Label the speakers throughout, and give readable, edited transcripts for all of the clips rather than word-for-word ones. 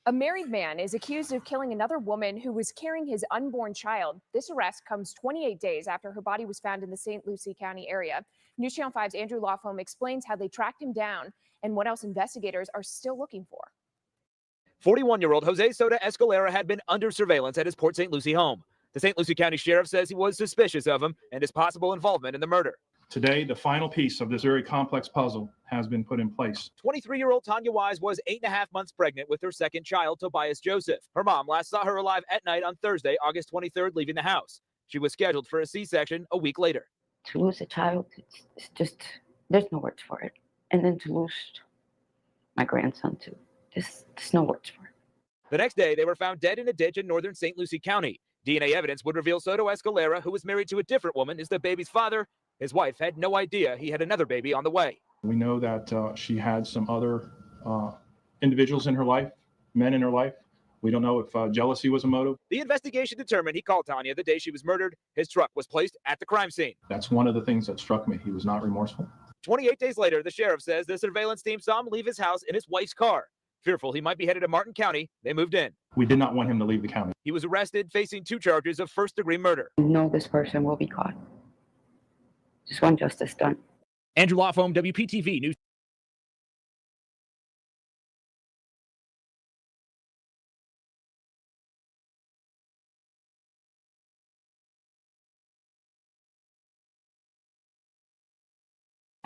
Speaker 1: A married man is accused of killing another woman who was carrying his unborn child. This arrest comes 28 days after her body was found in the St. Lucie County area. News Channel 5's Andrew Lawfome explains how they tracked him down and what else investigators are still looking for.
Speaker 2: 41-year-old Jose Soto-Escalera had been under surveillance at his Port St. Lucie home. The St. Lucie County Sheriff says he was suspicious of him and his possible involvement in the murder.
Speaker 3: Today, the final piece of this very complex puzzle has been put in place.
Speaker 2: 23-year-old Tania Wise was 8.5 months pregnant with her second child, Tobias Joseph. Her mom last saw her alive at night on Thursday, August 23rd, leaving the house. She was scheduled for a C-section a week later.
Speaker 4: To lose a child, it's just, there's no words for it. And then to lose my grandson too, there's no words for it.
Speaker 2: The next day, they were found dead in a ditch in northern St. Lucie County. DNA evidence would reveal Soto-Escalera, who was married to a different woman, is the baby's father. His wife had no idea he had another baby on the way.
Speaker 3: We know that she had some other individuals in her life, men in her life. We don't know if jealousy was a motive.
Speaker 2: The investigation determined he called Tania the day she was murdered. His truck was placed at the crime scene.
Speaker 3: That's one of the things that struck me. He was not remorseful.
Speaker 2: 28 days later, the sheriff says the surveillance team saw him leave his house in his wife's car. Fearful he might be headed to Martin County, they moved in.
Speaker 3: We did not want him to leave the county.
Speaker 2: He was arrested, facing 2 charges of first-degree murder.
Speaker 4: You know this person will be caught. Just want justice done.
Speaker 2: Andrew Lawfome, WPTV News.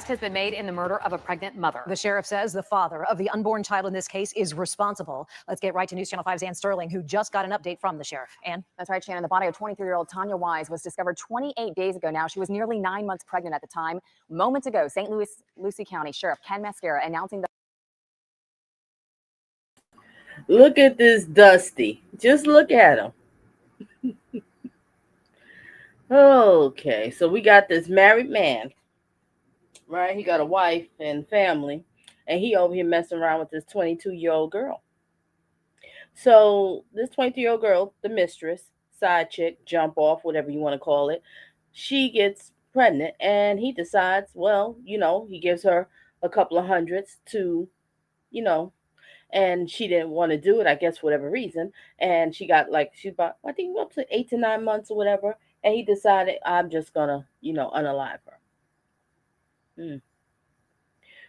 Speaker 5: Has been made in the murder of a pregnant mother. The sheriff says the father of the unborn child in this case is responsible. Let's get right to News Channel 5's Ann Sterling, who just got an update from the sheriff. Ann?
Speaker 6: That's right, Shannon. The body of 23-year-old Tania Wise was discovered 28 days ago now. She was nearly 9 months pregnant at the time. Moments ago, St. Lucie County Sheriff Ken Mascara announcing the...
Speaker 7: Look at this Dusty. Just look at him. Okay, so we got this married man. Right, he got a wife and family, and he over here messing around with this 22-year-old girl. So this 22-year-old girl, the mistress, side chick, jump off, whatever you want to call it, she gets pregnant, and he decides, well, he gives her a couple of hundreds to, and she didn't want to do it, I guess, for whatever reason, and she got she's about, I think, up to 8 to 9 months or whatever, and he decided, I'm just gonna, unalive her.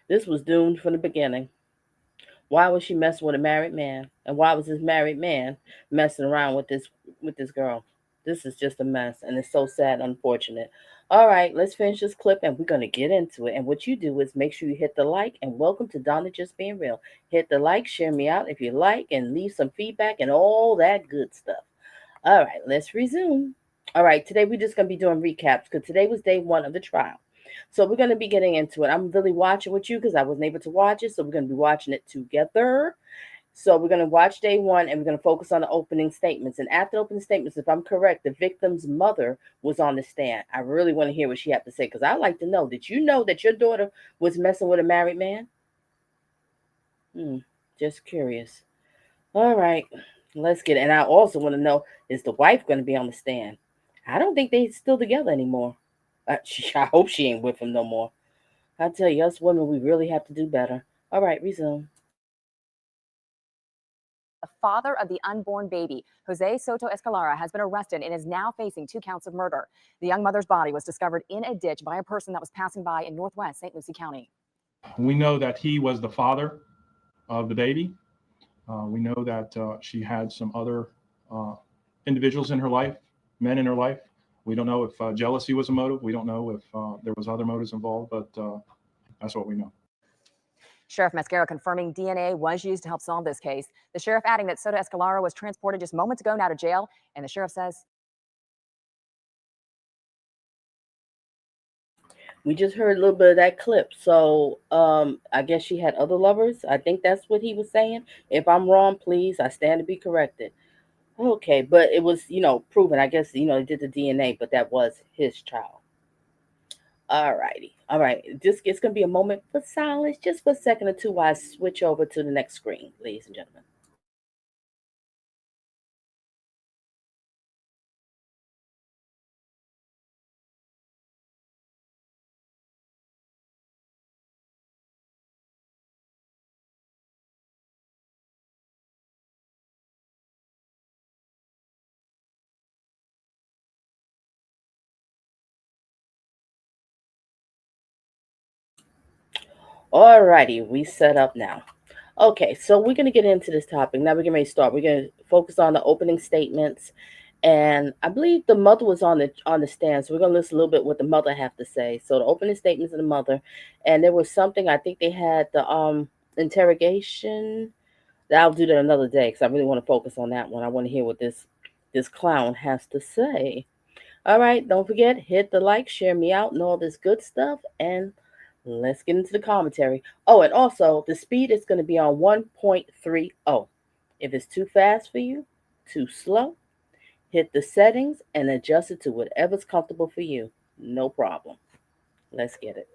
Speaker 7: This was doomed from the beginning. Why was she messing with a married man? And why was this married man messing around with this girl? This is just a mess, and it's so sad and unfortunate. All right, let's finish this clip, and we're going to get into it. And what you do is make sure you hit the like, and welcome to Donna Just Being Real. Hit the like, share me out if you like, and leave some feedback and all that good stuff. All right, let's resume. All right, today we're just going to be doing recaps because today was day 1 of the trial. So we're going to be getting into it. I'm really watching with you because I wasn't able to watch it. So we're going to be watching it together. So we're going to watch day 1 and we're going to focus on the opening statements. And after the opening statements, if I'm correct, the victim's mother was on the stand. I really want to hear what she had to say because I'd like to know, did you know that your daughter was messing with a married man? Just curious. All right, let's get it. And I also want to know, is the wife going to be on the stand? I don't think they're still together anymore. I hope she ain't with him no more. I tell you, us women, we really have to do better. All right, resume.
Speaker 6: The father of the unborn baby, Jose Soto-Escalera, has been arrested and is now facing 2 counts of murder. The young mother's body was discovered in a ditch by a person that was passing by in northwest St. Lucie County.
Speaker 3: We know that he was the father of the baby. We know that she had some other individuals in her life, men in her life. We don't know if jealousy was a motive. We don't know if there was other motives involved, but that's what we know.
Speaker 6: Sheriff Mascara confirming DNA was used to help solve this case. The sheriff adding that Soto-Escalera was transported just moments ago now to jail, and the sheriff says...
Speaker 7: We just heard a little bit of that clip. So I guess she had other lovers. I think that's what he was saying. If I'm wrong, please, I stand to be corrected. Okay, but it was, proven. I guess, they did the DNA, but that was his child. All righty. All right. It's going to be a moment for silence just for a second or two while I switch over to the next screen, ladies and gentlemen. All righty, we set up now. Okay, so we're going to get into this topic. Now we're going to start. We're going to focus on the opening statements. And I believe the mother was on the stand, so we're going to listen a little bit what the mother have to say. So the opening statements of the mother, and there was something, I think they had the interrogation. I'll do that another day because I really want to focus on that one. I want to hear what this clown has to say. All right, don't forget, hit the like, share me out, and all this good stuff, and let's get into the commentary. Oh, and also, the speed is going to be on 1.30. If it's too fast for you, too slow, hit the settings and adjust it to whatever's comfortable for you. No problem. Let's get it.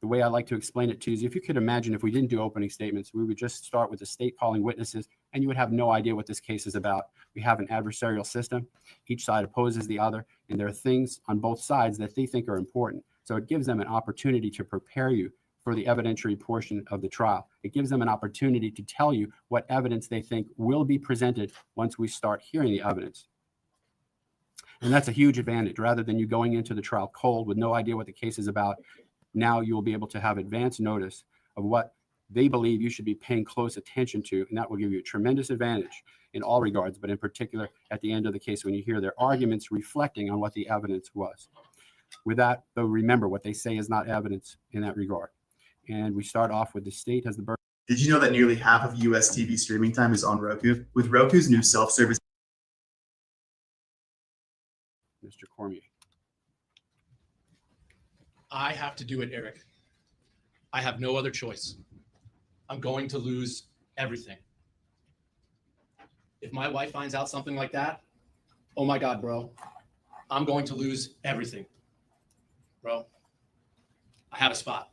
Speaker 8: The way I like to explain it to you is if you could imagine if we didn't do opening statements, we would just start with the state calling witnesses and you would have no idea what this case is about. We have an adversarial system. Each side opposes the other, and there are things on both sides that they think are important. So it gives them an opportunity to prepare you for the evidentiary portion of the trial. It gives them an opportunity to tell you what evidence they think will be presented once we start hearing the evidence. And that's a huge advantage. Rather than you going into the trial cold with no idea what the case is about, now you will be able to have advance notice of what they believe you should be paying close attention to, and that will give you a tremendous advantage in all regards, but in particular at the end of the case when you hear their arguments reflecting on what the evidence was. With that, though, remember what they say is not evidence in that regard. And we start off with the state has the burden.
Speaker 9: Did you know that nearly half of US TV streaming time is on Roku? With Roku's new self-service.
Speaker 8: Mr. Cormier.
Speaker 10: I have to do it, Eric. I have no other choice. I'm going to lose everything. If my wife finds out something like that, oh my God, bro, I'm going to lose everything. Bro, I have a spot.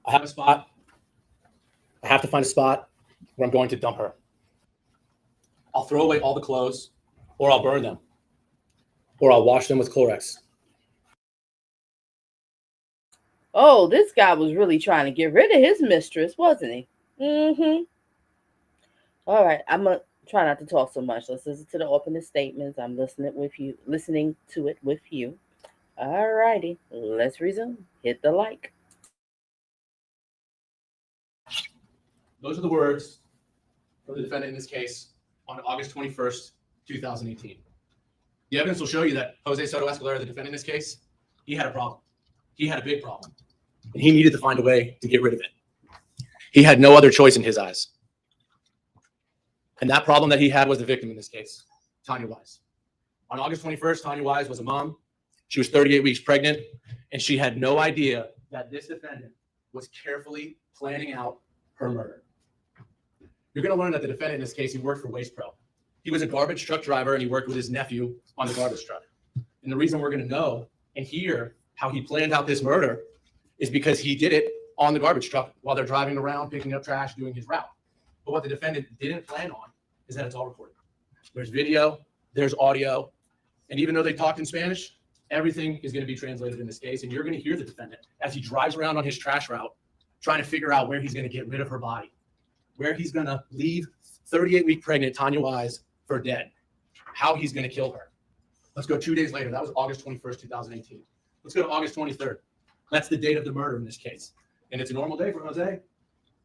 Speaker 10: I have a spot. I have to find a spot where I'm going to dump her. I'll throw away all the clothes, or I'll burn them, or I'll wash them with Clorox.
Speaker 7: Oh, this guy was really trying to get rid of his mistress, wasn't he? Mm-hmm. All right, I'm going to try not to talk so much. Let's listen to the opening statements. I'm listening to it with you. All righty, let's resume. Hit the like.
Speaker 10: Those are the words from the defendant in this case on August 21st, 2018. The evidence will show you that Jose Soto-Escalera, the defendant in this case, he had a problem. He had a big problem, and he needed to find a way to get rid of it. He had no other choice in his eyes. And that problem that he had was the victim in this case, Tania Wise. On August 21st, Tania Wise was a mom. She was 38 weeks pregnant, and she had no idea that this defendant was carefully planning out her murder. You're going to learn that the defendant in this case, he worked for Waste Pro. He was a garbage truck driver, and he worked with his nephew on the garbage truck. And the reason we're going to know and hear how he planned out this murder is because he did it on the garbage truck while they're driving around, picking up trash, doing his route. But what the defendant didn't plan on is that it's all recorded. There's video, there's audio, and even though they talked in Spanish, everything is going to be translated in this case, and you're going to hear the defendant as he drives around on his trash route trying to figure out where he's going to get rid of her body, where he's going to leave 38-week pregnant Tania Wise for dead, how he's going to kill her. Let's go 2 days later. That was August 21st, 2018. Let's go to August 23rd. That's the date of the murder in this case. And it's a normal day for Jose.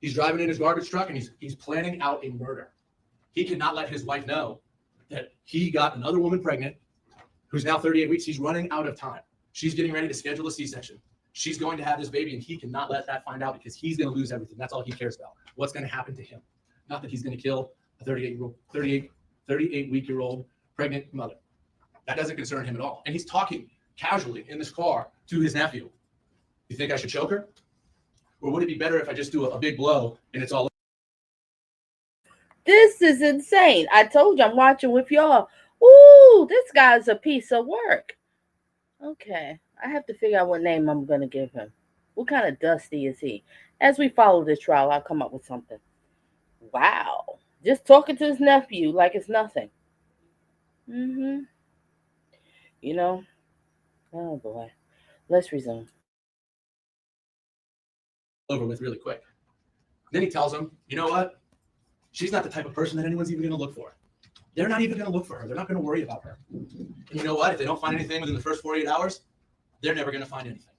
Speaker 10: He's driving in his garbage truck, and he's planning out a murder. He cannot let his wife know that he got another woman pregnant who's now 38 weeks. He's running out of time. She's getting ready to schedule a C-section. She's going to have this baby, and he cannot let that find out because he's going to lose everything. That's all he cares about. What's going to happen to him? Not that he's going to kill a 38-week-year-old pregnant mother. That doesn't concern him at all. And he's talking casually in this car to his nephew. You think I should choke her? Or would it be better if I just do a big blow and it's all?
Speaker 7: This is insane. I told you I'm watching with y'all. Ooh, this guy's a piece of work. Okay, I have to figure out what name I'm going to give him. What kind of dusty is he? As we follow this trial, I'll come up with something. Wow. Just talking to his nephew like it's nothing. Mm-hmm. You know, oh boy. Let's resume.
Speaker 10: Over with really quick. Then he tells him, you know what? She's not the type of person that anyone's even going to look for. they're not even going to look for her. They're not going to worry about her. And you know what? If they don't find anything within the first 48 hours, they're never going to find anything.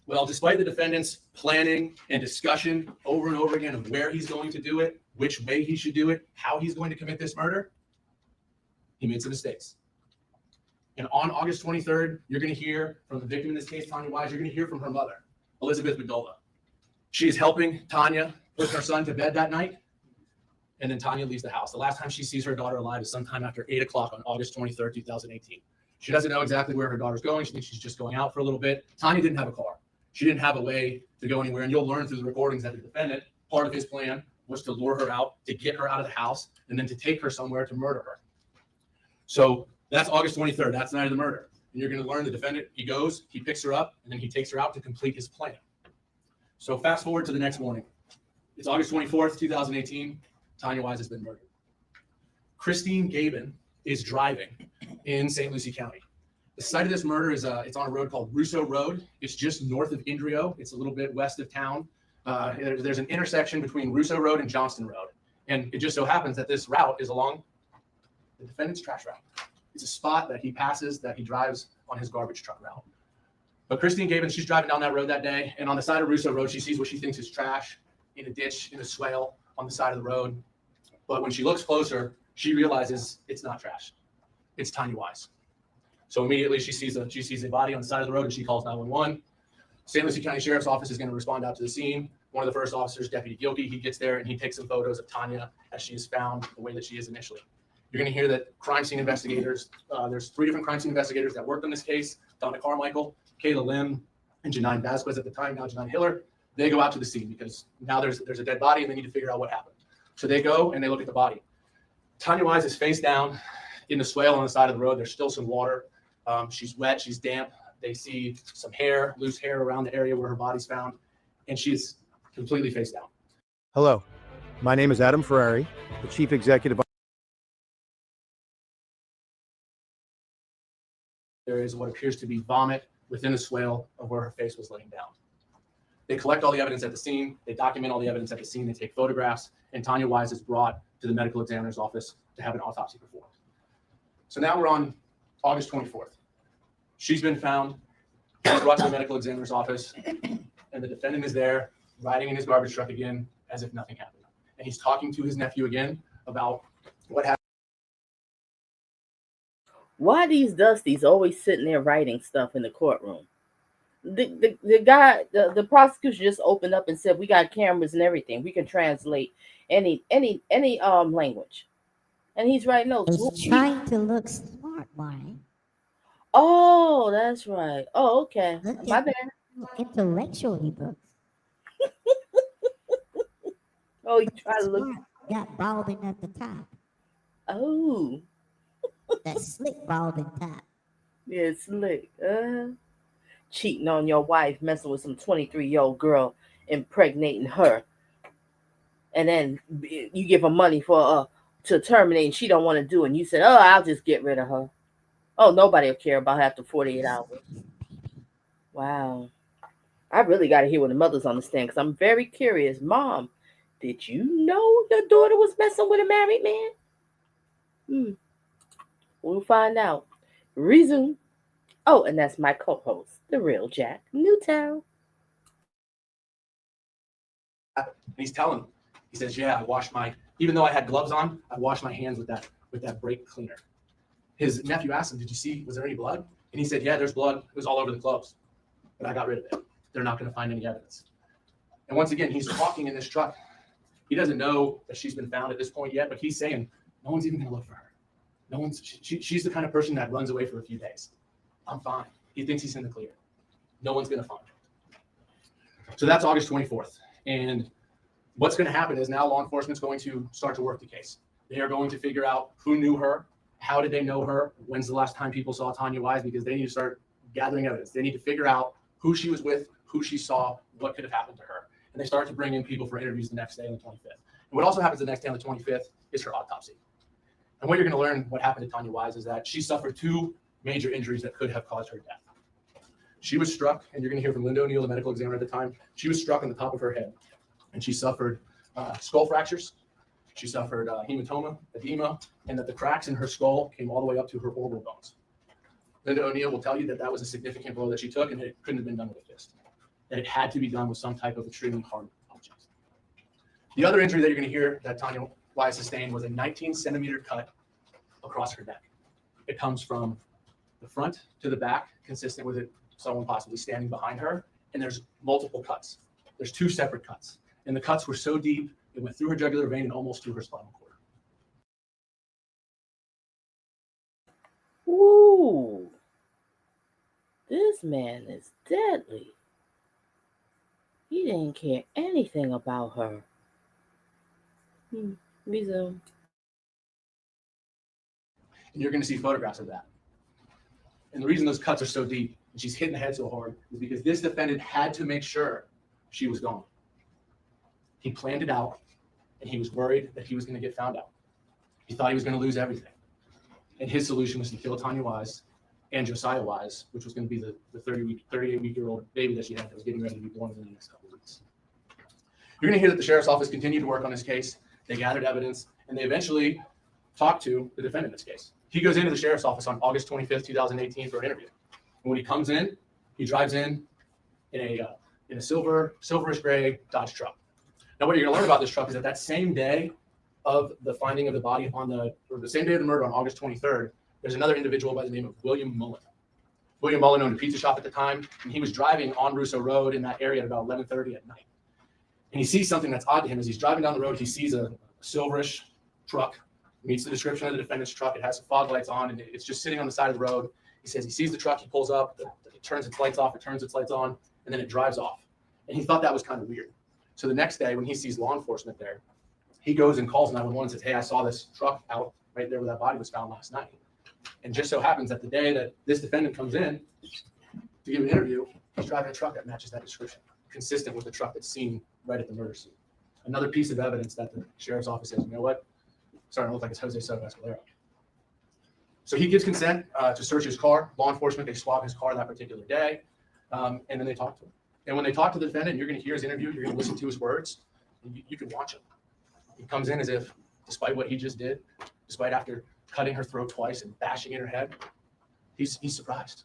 Speaker 10: Well, despite the defendant's planning and discussion over and over again of where he's going to do it, which way he should do it, how he's going to commit this murder, he made some mistakes. And on August 23rd, you're going to hear from the victim in this case, Tania Wise. You're going to hear from her mother, Elizabeth Madola. She is helping Tania put her son to bed that night, and then Tania leaves the house. The last time she sees her daughter alive is sometime after 8 o'clock on August 23rd, 2018. She doesn't know exactly where her daughter's going. She thinks she's just going out for a little bit. Tania didn't have a car. She didn't have a way to go anywhere, and you'll learn through the recordings that the defendant, part of his plan was to lure her out, to get her out of the house, and then to take her somewhere to murder her. So that's August 23rd. That's the night of the murder. And you're going to learn the defendant, he goes, he picks her up, and then he takes her out to complete his plan. So fast forward to the next morning. It's August 24th, 2018. Tania Wise has been murdered. Christine Gabin is driving in St. Lucie County. The site of this murder is it's on a road called Russo Road. It's just north of Indrio. It's a little bit west of town. There's an intersection between Russo Road and Johnston Road. And it just so happens that this route is along the defendant's trash route. It's a spot that he passes, that he drives on his garbage truck route. But Christine Gabin, she's driving down that road that day, and on the side of Russo Road, she sees what she thinks is trash in a ditch, in a swale on the side of the road. But when she looks closer, she realizes it's not trash. It's Tania Wise. So immediately she sees a body on the side of the road, and she calls 911. St. Lucie County Sheriff's Office is going to respond out to the scene. One of the first officers, Deputy Gilkey, he gets there and he takes some photos of Tania as she is found the way that she is initially. You're going to hear that crime scene investigators, there's 3 different crime scene investigators that worked on this case: Donna Carmichael, Kayla Lim, and Janine Vasquez at the time, now Janine Hiller. They go out to the scene because now there's a dead body and they need to figure out what happened. So they go and they look at the body. Tania Wise is face down in the swale on the side of the road. There's still some water. She's wet, she's damp. They see some hair, loose hair around the area where her body's found, and she's completely face down.
Speaker 11: Hello, my name is Adam Ferrari, the Chief Executive.
Speaker 10: There is what appears to be vomit within the swale of where her face was laying down. They collect all the evidence at the scene. They document all the evidence at the scene. They take photographs, and Tania Wise is brought to the medical examiner's office to have an autopsy performed. So now we're on August 24th. She's been found, brought to the medical examiner's office, and the defendant is there riding in his garbage truck again as if nothing happened. And he's talking to his nephew again about what happened.
Speaker 7: Why these Dusties always sitting there writing stuff in the courtroom? The guy, the prosecution just opened up and said, we got cameras and everything. We can translate any language. And he's writing notes.
Speaker 12: He's trying to look smart, Barney.
Speaker 7: Oh, that's right. Oh, okay. My bad.
Speaker 12: Intellectual ebooks.
Speaker 7: Oh, you try to look.
Speaker 12: Got balding at the top.
Speaker 7: Oh.
Speaker 12: That slick balding top.
Speaker 7: Yeah, slick. Cheating on your wife, messing with some 23-year-old girl, impregnating her. And then you give her money for to terminate, and she don't want to do it. And you said, oh, I'll just get rid of her. Oh, nobody will care about after 48 hours. Wow. I really got to hear what the mothers understand, because I'm very curious. Mom, did you know your daughter was messing with a married man? We'll find out. Resume. Oh, and that's my co-host, the real Jack Newtown.
Speaker 10: And he's telling him, he says, yeah, I washed even though I had gloves on, I washed my hands with that brake cleaner. His nephew asked him, did you see, was there any blood? And he said, yeah, there's blood. It was all over the gloves, but I got rid of it. They're not going to find any evidence. And once again, he's talking in this truck. He doesn't know that she's been found at this point yet, but he's saying, no one's even going to look for her. She's the kind of person that runs away for a few days. I'm fine. He thinks he's in the clear. No one's going to find her. So that's August 24th. And what's going to happen is now law enforcement's going to start to work the case. They are going to figure out who knew her, how did they know her, when's the last time people saw Tania Wise, because they need to start gathering evidence. They need to figure out who she was with, who she saw, what could have happened to her. And they start to bring in people for interviews the next day on the 25th. And what also happens the next day on the 25th is her autopsy. And what you're going to learn what happened to Tania Wise is that she suffered 2 major injuries that could have caused her death. She was struck, and you're going to hear from Linda O'Neill, the medical examiner at the time. She was struck on the top of her head, and she suffered skull fractures. She suffered hematoma, edema, and that the cracks in her skull came all the way up to her orbital bones. Linda O'Neill will tell you that that was a significant blow that she took, and it couldn't have been done with a fist. That it had to be done with some type of extremely hard object. The other injury that you're going to hear that Tania Wise sustained was a 19-centimeter cut across her neck. It comes from the front to the back, consistent with it, someone possibly standing behind her, and there's multiple cuts. There's 2 separate cuts, and the cuts were so deep, it went through her jugular vein and almost to her spinal cord.
Speaker 7: Ooh, this man is deadly. He didn't care anything about her. Resume.
Speaker 10: And you're going to see photographs of that. And the reason those cuts are so deep and she's hitting the head so hard is because this defendant had to make sure she was gone. He planned it out, and he was worried that he was going to get found out. He thought he was going to lose everything. And his solution was to kill Tania Wise and Josiah Wise, which was going to be the 38-week-old baby that she had that was getting ready to be born in the next couple of weeks. You're going to hear that the sheriff's office continued to work on this case. They gathered evidence, and they eventually talked to the defendant in this case. He goes into the sheriff's office on August 25th, 2018 for an interview. And when he comes in, he drives in a silverish gray Dodge truck. Now, what you're going to learn about this truck is that same day of the finding of the body or the same day of the murder on August 23rd, there's another individual by the name of William Mullen. William Mullen owned a pizza shop at the time, and he was driving on Russo Road in that area at about 11:30 at night. And he sees something that's odd to him. As he's driving down the road, he sees a silverish truck, meets the description of the defendant's truck. It has some fog lights on, and it's just sitting on the side of the road. He says he sees the truck, he pulls up, it turns its lights off, it turns its lights on, and then it drives off. And he thought that was kind of weird. So the next day, when he sees law enforcement there, he goes and calls 911 and says, hey, I saw this truck out right there where that body was found last night. And just so happens that the day that this defendant comes in to give an interview, he's driving a truck that matches that description, consistent with the truck that's seen right at the murder scene. Another piece of evidence that the sheriff's office says, you know what, it's starting to look like it's Jose Soto-Escalera. So he gives consent to search his car. Law enforcement, they swab his car that particular day, and then they talk to him. And when they talk to the defendant, you're going to hear his interview, you're going to listen to his words, and you can watch him. He comes in as if, despite what he just did, despite after cutting her throat twice and bashing in her head, he's surprised.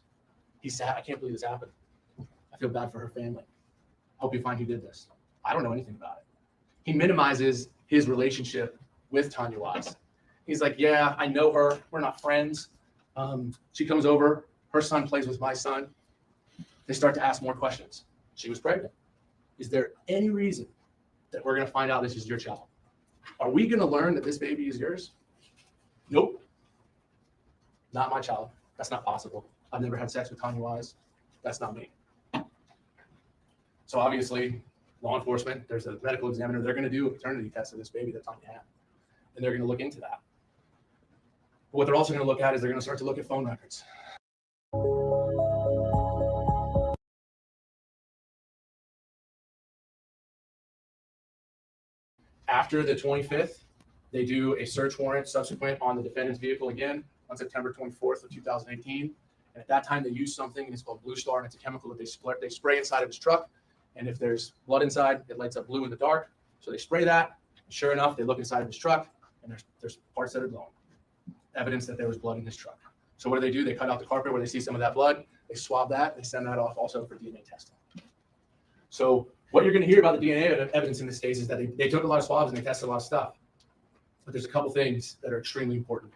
Speaker 10: He's sad. I can't believe this happened. I feel bad for her family. Hope you find who did this. I don't know anything about it. He minimizes his relationship with Tania Wise. He's like, yeah, I know her. We're not friends. She comes over. Her son plays with my son. They start to ask more questions. She was pregnant. Is there any reason that we're going to find out this is your child? Are we going to learn that this baby is yours? Nope. Not my child. That's not possible. I've never had sex with Tania Wise. That's not me. So obviously, law enforcement, there's a medical examiner. They're going to do a paternity test of this baby that Tania had. And they're going to look into that. But what they're also going to look at is they're going to start to look at phone records. After the 25th, they do a search warrant subsequent on the defendant's vehicle again on September 24th of 2018. And at that time, they use something, and it's called Blue Star, and it's a chemical that they spray inside of his truck. And if there's blood inside, it lights up blue in the dark. So they spray that. And sure enough, they look inside of his truck, and there's parts that are glowing. Evidence that there was blood in his truck. So what do? They cut out the carpet where they see some of that blood. They swab that. They send that off also for DNA testing. So what you're going to hear about the DNA evidence in this case is that they took a lot of swabs and they tested a lot of stuff. But there's a couple things that are extremely important.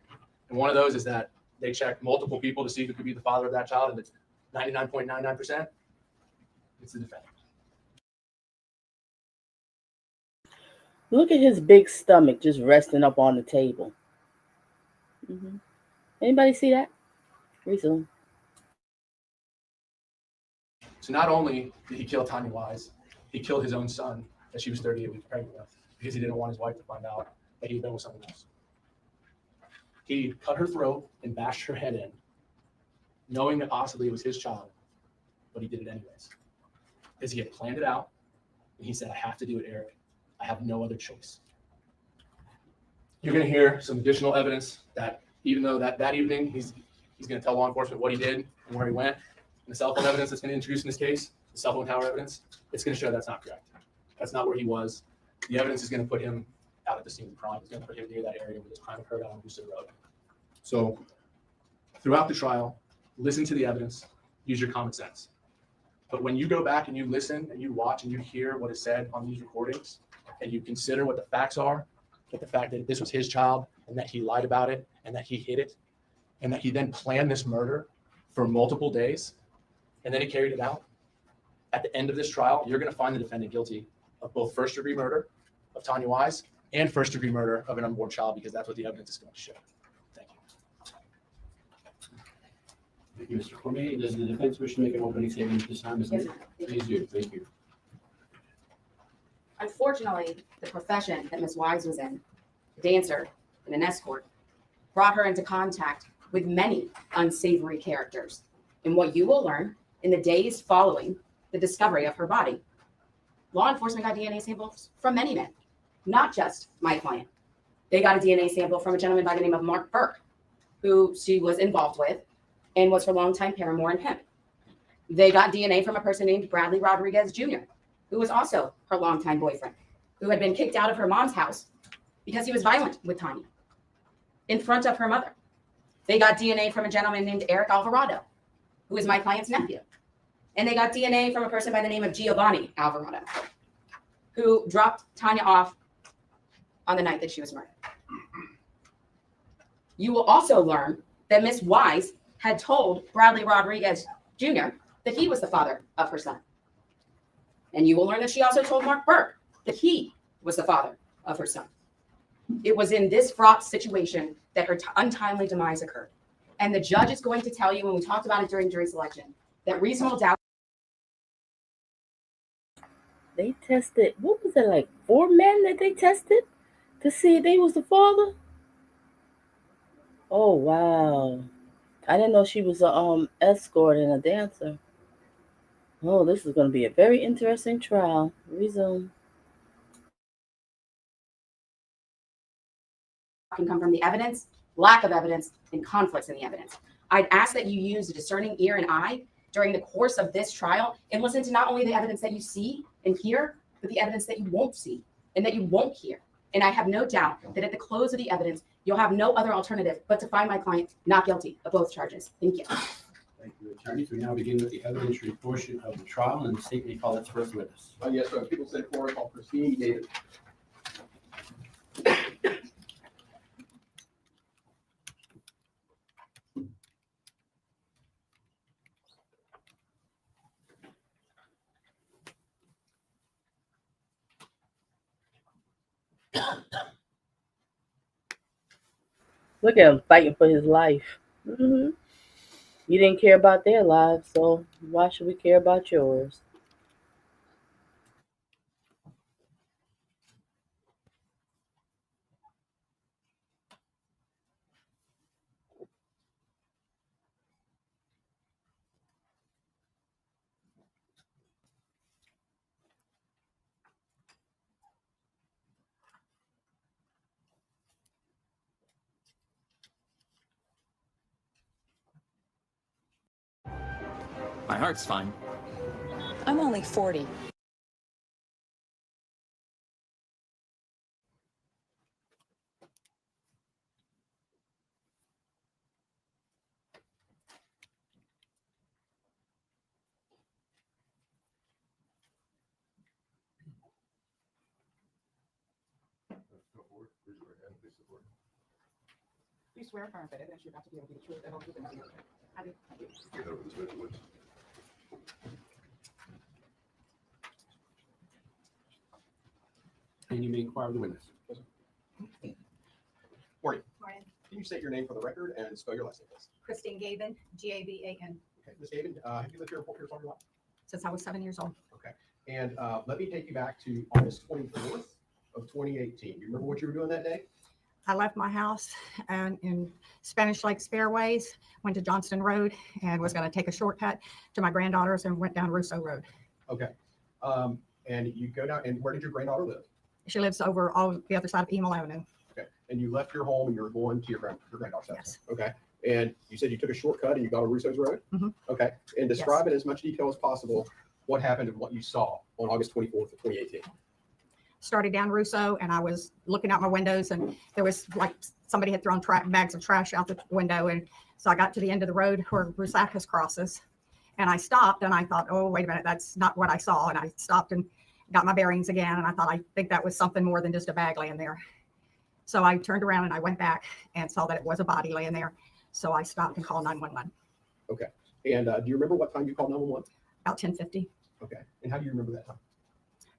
Speaker 10: And one of those is that they checked multiple people to see who could be the father of that child, and it's 99.99%. It's the defendant.
Speaker 7: Look at his big stomach just resting up on the table. Anybody see that? Resume.
Speaker 10: So not only did he kill Tania Wise, he killed his own son that she was 38 weeks pregnant with because he didn't want his wife to find out that he had been with someone else. He cut her throat and bashed her head in, knowing that possibly it was his child, but he did it anyways. Because he had planned it out, and he said, I have to do it, Eric. I have no other choice. You're going to hear some additional evidence that even though that evening he's going to tell law enforcement what he did and where he went, and the cell phone evidence that's going to introduce in this case, the cell phone tower evidence, it's going to show that's not correct. That's not where he was. The evidence is going to put him out at the scene of the crime. He's going to put him near that area where this crime occurred on LUCIE Road. So throughout the trial, listen to the evidence, use your common sense. But when you go back and you listen and you watch and you hear what is said on these recordings, and you consider what the facts are, like the fact that this was his child and that he lied about it and that he hid it and that he then planned this murder for multiple days and then he carried it out, at the end of this trial, you're going to find the defendant guilty of both first-degree murder of Tania Wise and first-degree murder of an unborn child, because that's what the evidence is going to show. Thank you.
Speaker 8: Thank you, Mr. Cormier. Does the defense wish to make an opening statement at this time?
Speaker 13: Yes,
Speaker 8: Please do. Thank you.
Speaker 13: Unfortunately, the profession that Ms. Wise was in, a dancer and an escort, brought her into contact with many unsavory characters. And what you will learn in the days following the discovery of her body, law enforcement got DNA samples from many men, not just my client. They got a DNA sample from a gentleman by the name of Mark Burke, who she was involved with and was her longtime paramour and pimp. They got DNA from a person named Bradley Rodriguez Jr., who was also her longtime boyfriend, who had been kicked out of her mom's house because he was violent with Tania in front of her mother. They got DNA from a gentleman named Eric Alvarado, who is my client's nephew. And they got DNA from a person by the name of Giovanni Alvarado, who dropped Tania off on the night that she was murdered. You will also learn that Miss Wise had told Bradley Rodriguez Jr. that he was the father of her son. And you will learn that she also told Mark Burke that he was the father of her son. It was in this fraught situation that her untimely demise occurred. And the judge is going to tell you, when we talked about it during jury selection, that reasonable doubt.
Speaker 7: They tested, what was it, like 4 men that they tested to see if they was the father? Oh, wow. I didn't know she was a escort and a dancer. Oh, this is going to be a very interesting trial. Resume.
Speaker 13: Can come from the evidence, lack of evidence, and conflicts in the evidence. I'd ask that you use a discerning ear and eye during the course of this trial and listen to not only the evidence that you see and hear, but the evidence that you won't see and that you won't hear. And I have no doubt that at the close of the evidence, you'll have no other alternative but to find my client not guilty of both charges. Thank you.
Speaker 8: Thank you, attorneys. We now begin with the evidentiary portion of the trial, and the state may call its first witness.
Speaker 14: Yes, sir. People said for it, call Christine David.
Speaker 7: Look at him fighting for his life. You didn't care about their lives, so why should we care about yours?
Speaker 15: My heart's fine.
Speaker 16: I'm only 40.
Speaker 17: You swear affirm that evidence you're about to be able to be the truth and whole truth and nothing but the truth. I do.
Speaker 8: And you may inquire the witness.
Speaker 14: Morning.
Speaker 16: Morning.
Speaker 14: Can you state your name for the record and spell your last name, please?
Speaker 16: Christine Gavin, G-A-V-A-N,
Speaker 14: Okay, Ms. David, have you lived here 4 years all your life?
Speaker 16: since I was 7 years old.
Speaker 14: Okay. And let me take you back to August 24th of 2018. Do you remember what you were doing that day?
Speaker 16: I left my house and in Spanish Lakes Fairways, went to Johnston Road and was going to take a shortcut to my granddaughter's and went down Russo Road.
Speaker 14: Okay. And you go down, and where did your granddaughter live?
Speaker 16: She lives over all the other side of Emil Avenue.
Speaker 14: Okay. And you left your home and you were going to your granddaughter's house?
Speaker 16: Yes.
Speaker 14: Okay. And you said you took a shortcut and you got on Russo's Road? Okay. And describe in as much detail as possible what happened and what you saw on August 24th of 2018.
Speaker 16: started down Russo, and I was looking out my windows, and there was like somebody had thrown bags of trash out the window. And so I got to the end of the road where Rusacas crosses, and I stopped, and I thought, oh, wait a minute, that's not what I saw. And I stopped and got my bearings again. And I thought, I think that was something more than just a bag laying there. So I turned around and I went back and saw that it was a body laying there. So I stopped and called 911.
Speaker 14: Okay. And do you remember what time you called 911?
Speaker 16: About 10:50.
Speaker 14: Okay. And how do you remember that time?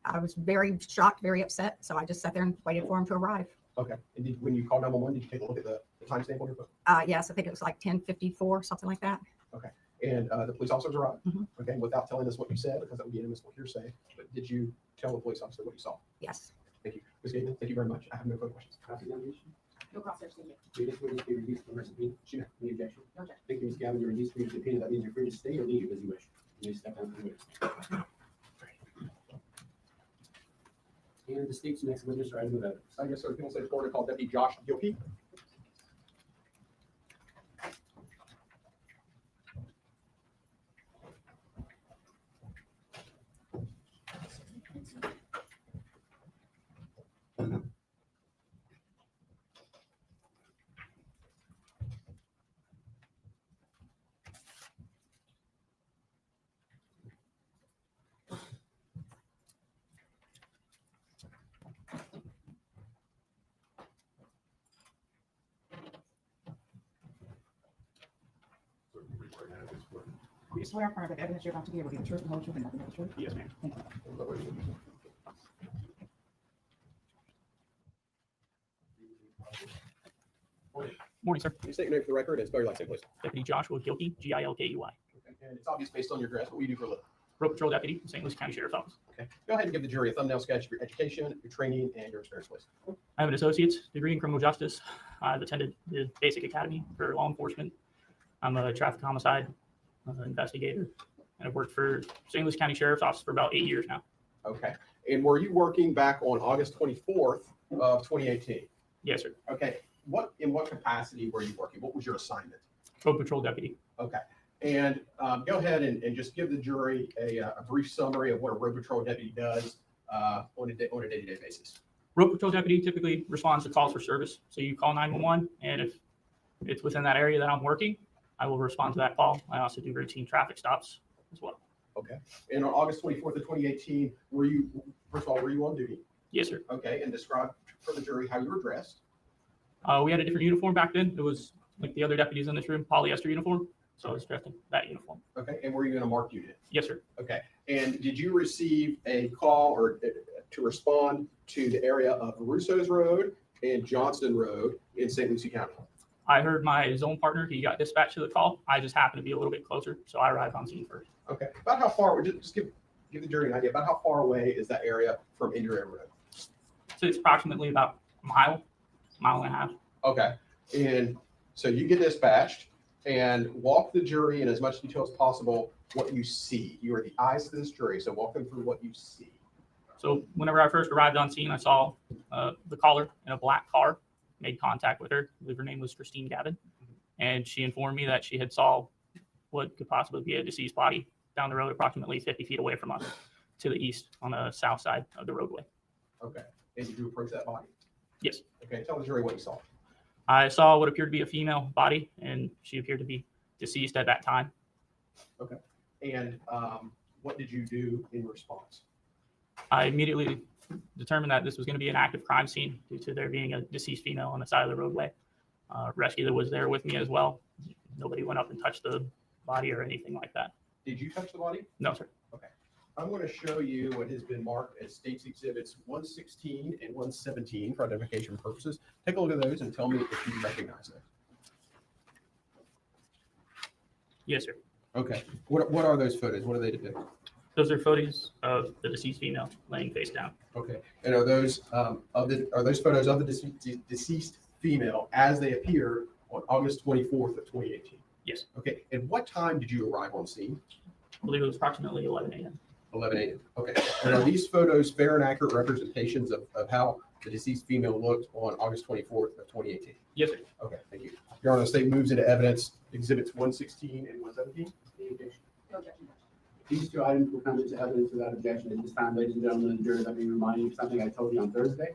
Speaker 16: I was very shocked, very upset. So I just sat there and waited for him to arrive.
Speaker 14: Okay. And when you called 911, did you take a look at the timestamp on your phone?
Speaker 16: Yes, I think it was like 10:54, something like that.
Speaker 14: Okay. And the police officers arrived. Okay. Without telling us what you said, because that would be inadmissible hearsay. But did you tell the police officer what you saw?
Speaker 16: Yes.
Speaker 14: Thank you. Ms. Gateman, thank you very much. I have no further questions.
Speaker 13: No cross-search, thank you.
Speaker 14: Will this witness be released from her subpoena? Any objection?
Speaker 13: No objection.
Speaker 14: Thank you, Ms. Gavin. You're released from your subpoena. That means you're free to stay or leave as you wish. You may step down from the witness. And the state's next witness or item of evidence. I guess so. People say Florida called Deputy Josh Gilkey.
Speaker 17: You swear affirm that the evidence you're about to give will be the truth and whole truth and nothing but the truth?
Speaker 14: Yes, ma'am.
Speaker 17: Thank you.
Speaker 15: Morning, sir.
Speaker 14: Can you state your name for the record and spell your last name, please?
Speaker 15: Deputy Joshua Gilkey, Gilkey.
Speaker 14: Okay. And it's obvious based on your dress what we do for a living.
Speaker 15: Road Patrol Deputy, St. Louis County Sheriff's Office.
Speaker 14: Okay. Go ahead and give the jury a thumbnail sketch of your education, your training, and your experience, please.
Speaker 15: I have an associate's degree in criminal justice. I've attended the basic academy for law enforcement. I'm a traffic homicide investigator, and I've worked for St. Louis County Sheriff's Office for about 8 years now.
Speaker 14: Okay. And were you working back on August 24th of 2018?
Speaker 15: Yes, sir.
Speaker 14: Okay. In what capacity were you working? What was your assignment?
Speaker 15: Road Patrol Deputy.
Speaker 14: Okay. And go ahead and just give the jury a brief summary of what a road patrol deputy does on a day-to-day basis.
Speaker 15: Road Patrol Deputy typically responds to calls for service. So you call 911, and if it's within that area that I'm working, I will respond to that call. I also do routine traffic stops as well.
Speaker 14: Okay. And on August 24th of 2018, were you on duty?
Speaker 15: Yes, sir.
Speaker 14: Okay. And describe for the jury how you were dressed.
Speaker 15: We had a different uniform back then. It was like the other deputies in this room, polyester uniform. So I was dressed in that uniform.
Speaker 14: Okay. And were you in a marked unit?
Speaker 15: Yes, sir.
Speaker 14: Okay. And did you receive a call or to respond to the area of Russo's Road and Johnston Road in St. Lucie County?
Speaker 15: I heard my zone partner, he got dispatched to the call. I just happened to be a little bit closer, so I arrived on scene first.
Speaker 14: Okay. About how far, just give the jury an idea, about how far away is that area from Indiana Road?
Speaker 15: So it's approximately about a mile and a half.
Speaker 14: Okay. And so you get dispatched and walk the jury in as much detail as possible what you see. You are the eyes to this jury, so walk them through what you see.
Speaker 15: So whenever I first arrived on scene, I saw the caller in a black car, made contact with her. I believe her name was Christine Gavin. And she informed me that she had saw what could possibly be a deceased body down the road, approximately 50 feet away from us to the east on the south side of the roadway.
Speaker 14: Okay. And did you approach that body?
Speaker 15: Yes.
Speaker 14: Okay. Tell the jury what you saw.
Speaker 15: I saw what appeared to be a female body, and she appeared to be deceased at that time.
Speaker 14: Okay. And what did you do in response?
Speaker 15: I immediately determined that this was going to be an active crime scene due to there being a deceased female on the side of the roadway. Rescue was there with me as well. Nobody went up and touched the body or anything like that.
Speaker 14: Did you touch the body?
Speaker 15: No, sir.
Speaker 14: Okay. I'm going to show you what has been marked as State's Exhibits 116 and 117 for identification purposes. Take a look at those and tell me if you recognize them.
Speaker 15: Yes, sir.
Speaker 14: Okay. What are those photos? What do they depict?
Speaker 15: Those are photos of the deceased female laying face down.
Speaker 14: Okay. And are those photos of the deceased female as they appear on August 24th of 2018?
Speaker 15: Yes.
Speaker 14: Okay. And what time did you arrive on scene?
Speaker 15: I believe it was approximately 11 a.m.
Speaker 14: 11 a.m. Okay. And are these photos fair and accurate representations of how the deceased female looked on August 24th of 2018?
Speaker 15: Yes, sir.
Speaker 14: Okay. Thank you. Your Honor, the state moves into evidence Exhibits 116 and 117.
Speaker 13: No objection.
Speaker 8: These two items will come into evidence without objection at this time. Ladies and gentlemen of the jury, let me remind you of something I told you on Thursday,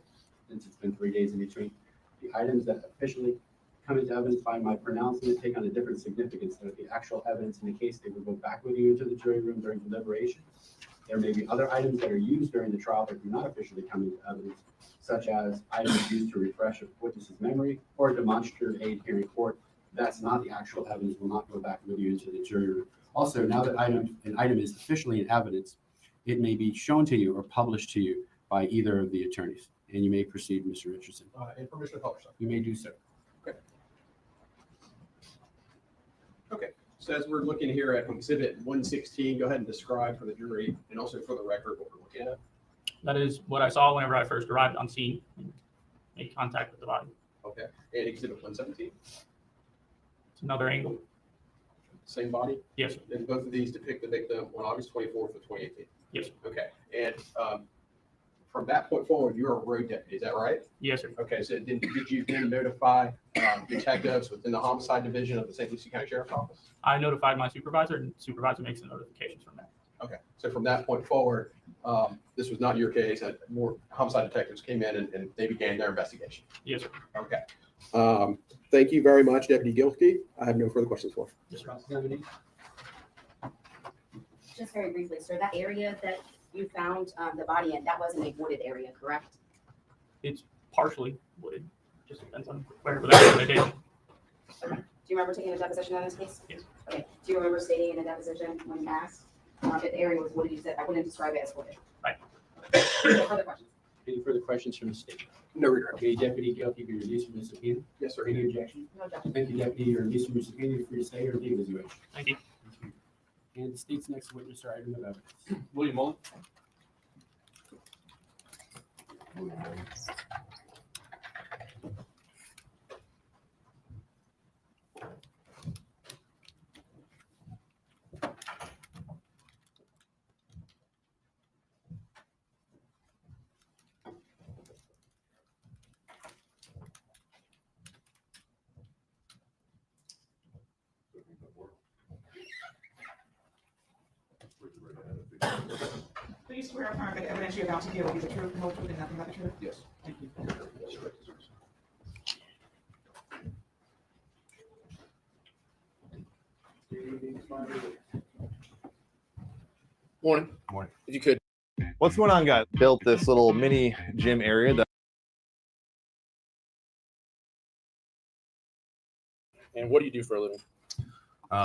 Speaker 8: since it's been 3 days in between. The items that officially come into evidence by my pronouncement take on a different significance than the actual evidence in the case. They will go back with you into the jury room during deliberation. There may be other items that are used during the trial that do not officially come into evidence, such as items used to refresh a witness's memory or a demonstrative aid here in court. That's not the actual evidence, will not go back with you into the jury room. Also, now that an item is officially in evidence, it may be shown to you or published to you by either of the attorneys. And you may proceed, Mr. Richardson.
Speaker 14: And permission to publish.
Speaker 8: You may do so.
Speaker 14: Okay. Okay. So as we're looking here at Exhibit 116, go ahead and describe for the jury and also for the record what we're looking at.
Speaker 15: That is what I saw whenever I first arrived on scene and made contact with the body.
Speaker 14: Okay. And Exhibit 117.
Speaker 15: It's another angle.
Speaker 14: Same body?
Speaker 15: Yes, sir.
Speaker 14: And both of these depict the victim on August 24th of 2018.
Speaker 15: Yes, sir.
Speaker 14: Okay. And from that point forward, you're a road deputy, is that right?
Speaker 15: Yes, sir.
Speaker 14: Okay. So did you then notify detectives within the homicide division of the St. Lucie County Sheriff's Office?
Speaker 15: I notified my supervisor, and supervisor makes the notifications from that.
Speaker 14: Okay. So from that point forward, this was not your case. More homicide detectives came in and they began their investigation.
Speaker 15: Yes, sir.
Speaker 14: Okay. Thank you very much, Deputy Gilkey. I have no further questions for you.
Speaker 15: Yes, sir.
Speaker 13: Just very briefly, sir, that area that you found the body in, that wasn't a wooded area, correct?
Speaker 15: It's partially wooded. Just depends on wherever that is.
Speaker 13: Okay. Do you remember taking a deposition on this case?
Speaker 15: Yes.
Speaker 13: Okay. Do you remember stating in a deposition when asked if the area was wooded, you said, I wouldn't describe it as wooded?
Speaker 15: Right.
Speaker 13: No further questions.
Speaker 8: Any further questions from the state?
Speaker 14: No regret.
Speaker 8: Okay, Deputy Gilkey, be released from the subpoena.
Speaker 14: Yes, sir.
Speaker 8: Any objection?
Speaker 13: No objection.
Speaker 8: Thank you, Deputy. You're released from your subpoena. You're free to say or leave as you wish.
Speaker 15: Thank you.
Speaker 8: And the state's next witness or item of evidence.
Speaker 15: William Mullen.
Speaker 17: Please swear affirm that the evidence you're about to give will be the truth, the whole truth, and nothing but the truth.
Speaker 14: Yes.
Speaker 17: Thank you.
Speaker 14: Morning.
Speaker 18: Morning.
Speaker 14: If you could.
Speaker 18: What's going on, guys? Built this little mini gym area that.
Speaker 10: And what do you do for a living?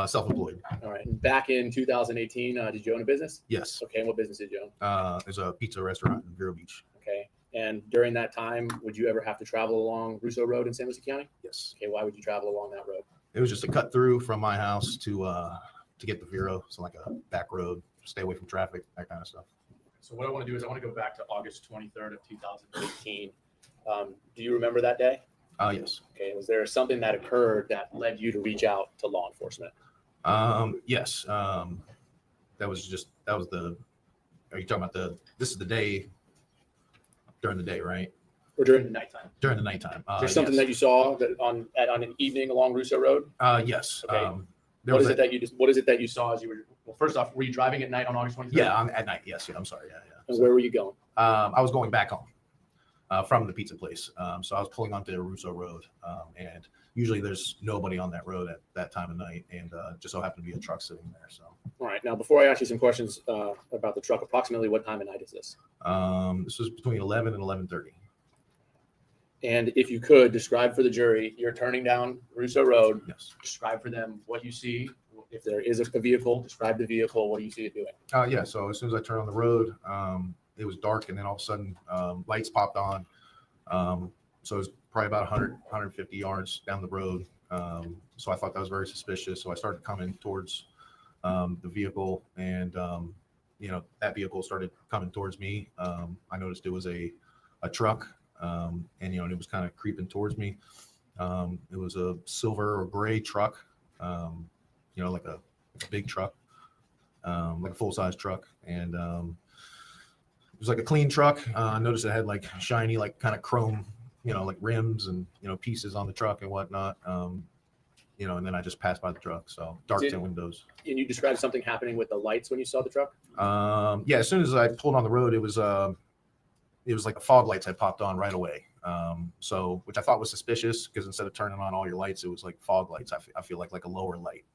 Speaker 18: Self-employed.
Speaker 10: All right. And back in 2018, did you own a business?
Speaker 18: Yes.
Speaker 10: Okay. And what business did you own?
Speaker 18: There's a pizza restaurant in Vero Beach.
Speaker 10: Okay. And during that time, would you ever have to travel along Russo Road in St. Lucie County?
Speaker 18: Yes.
Speaker 10: Okay. Why would you travel along that road?
Speaker 18: It was just a cut through from my house to get to Vero, so like a back road, stay away from traffic, that kind of stuff.
Speaker 10: So what I want to do is I want to go back to August 23rd of 2018. Do you remember that day?
Speaker 18: Yes.
Speaker 10: Okay. Was there something that occurred that led you to reach out to law enforcement?
Speaker 18: Yes. That was the. Are you talking about this is the day? During the day, right?
Speaker 10: Or during the nighttime?
Speaker 18: During the nighttime.
Speaker 10: There's something that you saw that on an evening along Russo Road?
Speaker 18: Yes.
Speaker 10: Okay. What is it that you saw as you were? Well, first off, were you driving at night on August 23rd?
Speaker 18: Yeah, at night. Yes. Yeah. I'm sorry. Yeah.
Speaker 10: And where were you going?
Speaker 18: I was going back home from the pizza place. So I was pulling onto Russo Road, and usually there's nobody on that road at that time of night, and just so happened to be a truck sitting there. So.
Speaker 10: All right. Now, before I ask you some questions about the truck, approximately what time of night is this?
Speaker 18: This was between 11 and 11:30.
Speaker 10: And if you could describe for the jury, you're turning down Russo Road.
Speaker 18: Yes.
Speaker 10: Describe for them what you see. If there is a vehicle, describe the vehicle. What do you see it doing?
Speaker 18: Yeah. So as soon as I turned on the road, it was dark, and then all of a sudden, lights popped on. So it was probably about 100, 150 yards down the road. So I thought that was very suspicious. So I started coming towards the vehicle, and that vehicle started coming towards me. I noticed it was a truck, and it was kind of creeping towards me. It was a silver or gray truck, like a big truck, like a full-size truck, and it was like a clean truck. I noticed it had like shiny, like kind of chrome, like rims and pieces on the truck and whatnot. and then I just passed by the truck. So dark tint windows.
Speaker 10: And you described something happening with the lights when you saw the truck?
Speaker 18: Yeah, as soon as I pulled on the road, it was like the fog lights had popped on right away. So which I thought was suspicious because instead of turning on all your lights, it was like fog lights. I feel like a lower light,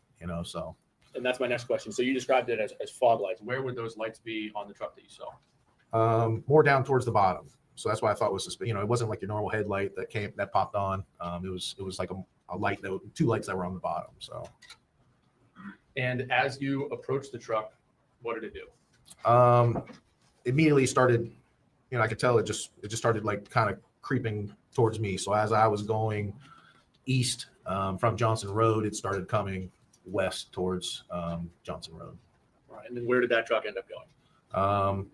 Speaker 18: so.
Speaker 10: And that's my next question. So you described it as fog lights. Where would those lights be on the truck that you saw?
Speaker 18: More down towards the bottom. So that's why I thought was suspicious. It wasn't like your normal headlight that popped on. It was like a light, two lights that were on the bottom. So.
Speaker 10: And as you approached the truck, what did it do?
Speaker 18: Immediately started, I could tell it just started like kind of creeping towards me. So as I was going east from Johnson Road, it started coming west towards Johnson Road.
Speaker 10: All right. And then where did that truck end up going?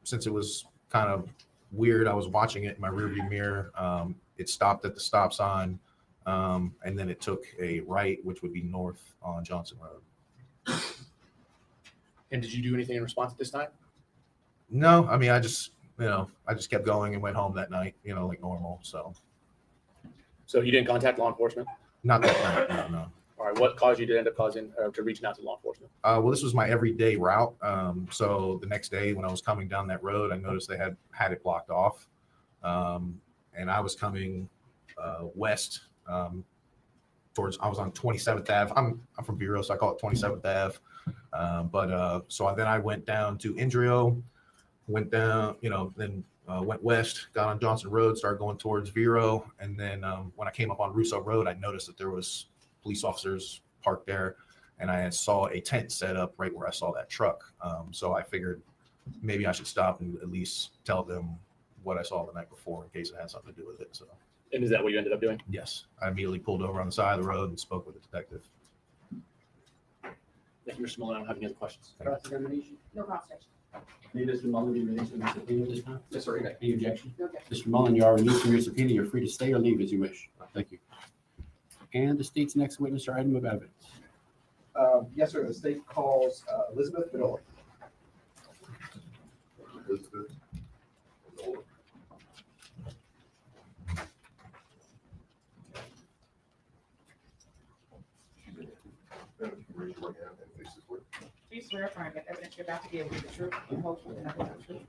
Speaker 18: Since it was kind of weird, I was watching it in my rearview mirror. It stopped at the stop sign, and then it took a right, which would be north on Johnson Road.
Speaker 10: And did you do anything in response at this time?
Speaker 18: No, I mean, I just kept going and went home that night, like normal. So
Speaker 10: you didn't contact law enforcement?
Speaker 18: Not that night, no.
Speaker 10: All right. What caused you to end up to reaching out to law enforcement?
Speaker 18: Well, this was my everyday route. So the next day when I was coming down that road, I noticed they had it blocked off. And I was coming west towards, I was on 27th Ave. I'm from Vero, so I call it 27th Ave. So then I went down to Indrio, went down, then went west, got on Johnson Road, started going towards Vero. And then when I came up on Russo Road, I noticed that there was police officers parked there, and I saw a tent set up right where I saw that truck. So I figured maybe I should stop and at least tell them what I saw the night before in case it had something to do with it. So.
Speaker 10: And is that what you ended up doing?
Speaker 18: Yes. I immediately pulled over on the side of the road and spoke with the detective.
Speaker 10: Thank you, Mr. Mullen. I don't have any other questions.
Speaker 17: Cross-examination?
Speaker 13: No cross-section.
Speaker 17: May Mr. Mullen be released from the subpoena this time?
Speaker 14: Yes, sir.
Speaker 17: Any objection?
Speaker 13: No objection.
Speaker 8: Mr. Mullen, you are released from your subpoena. You're free to stay or leave as you wish. Thank you. And the state's next witness or item of evidence.
Speaker 14: Yes, sir. The state calls Elizabeth Bedolla. Elizabeth Bedolla. Raise your right hand and face this way.
Speaker 17: Do you swear or affirm that evidence you're about to give will be the truth, the whole truth, and nothing but the truth?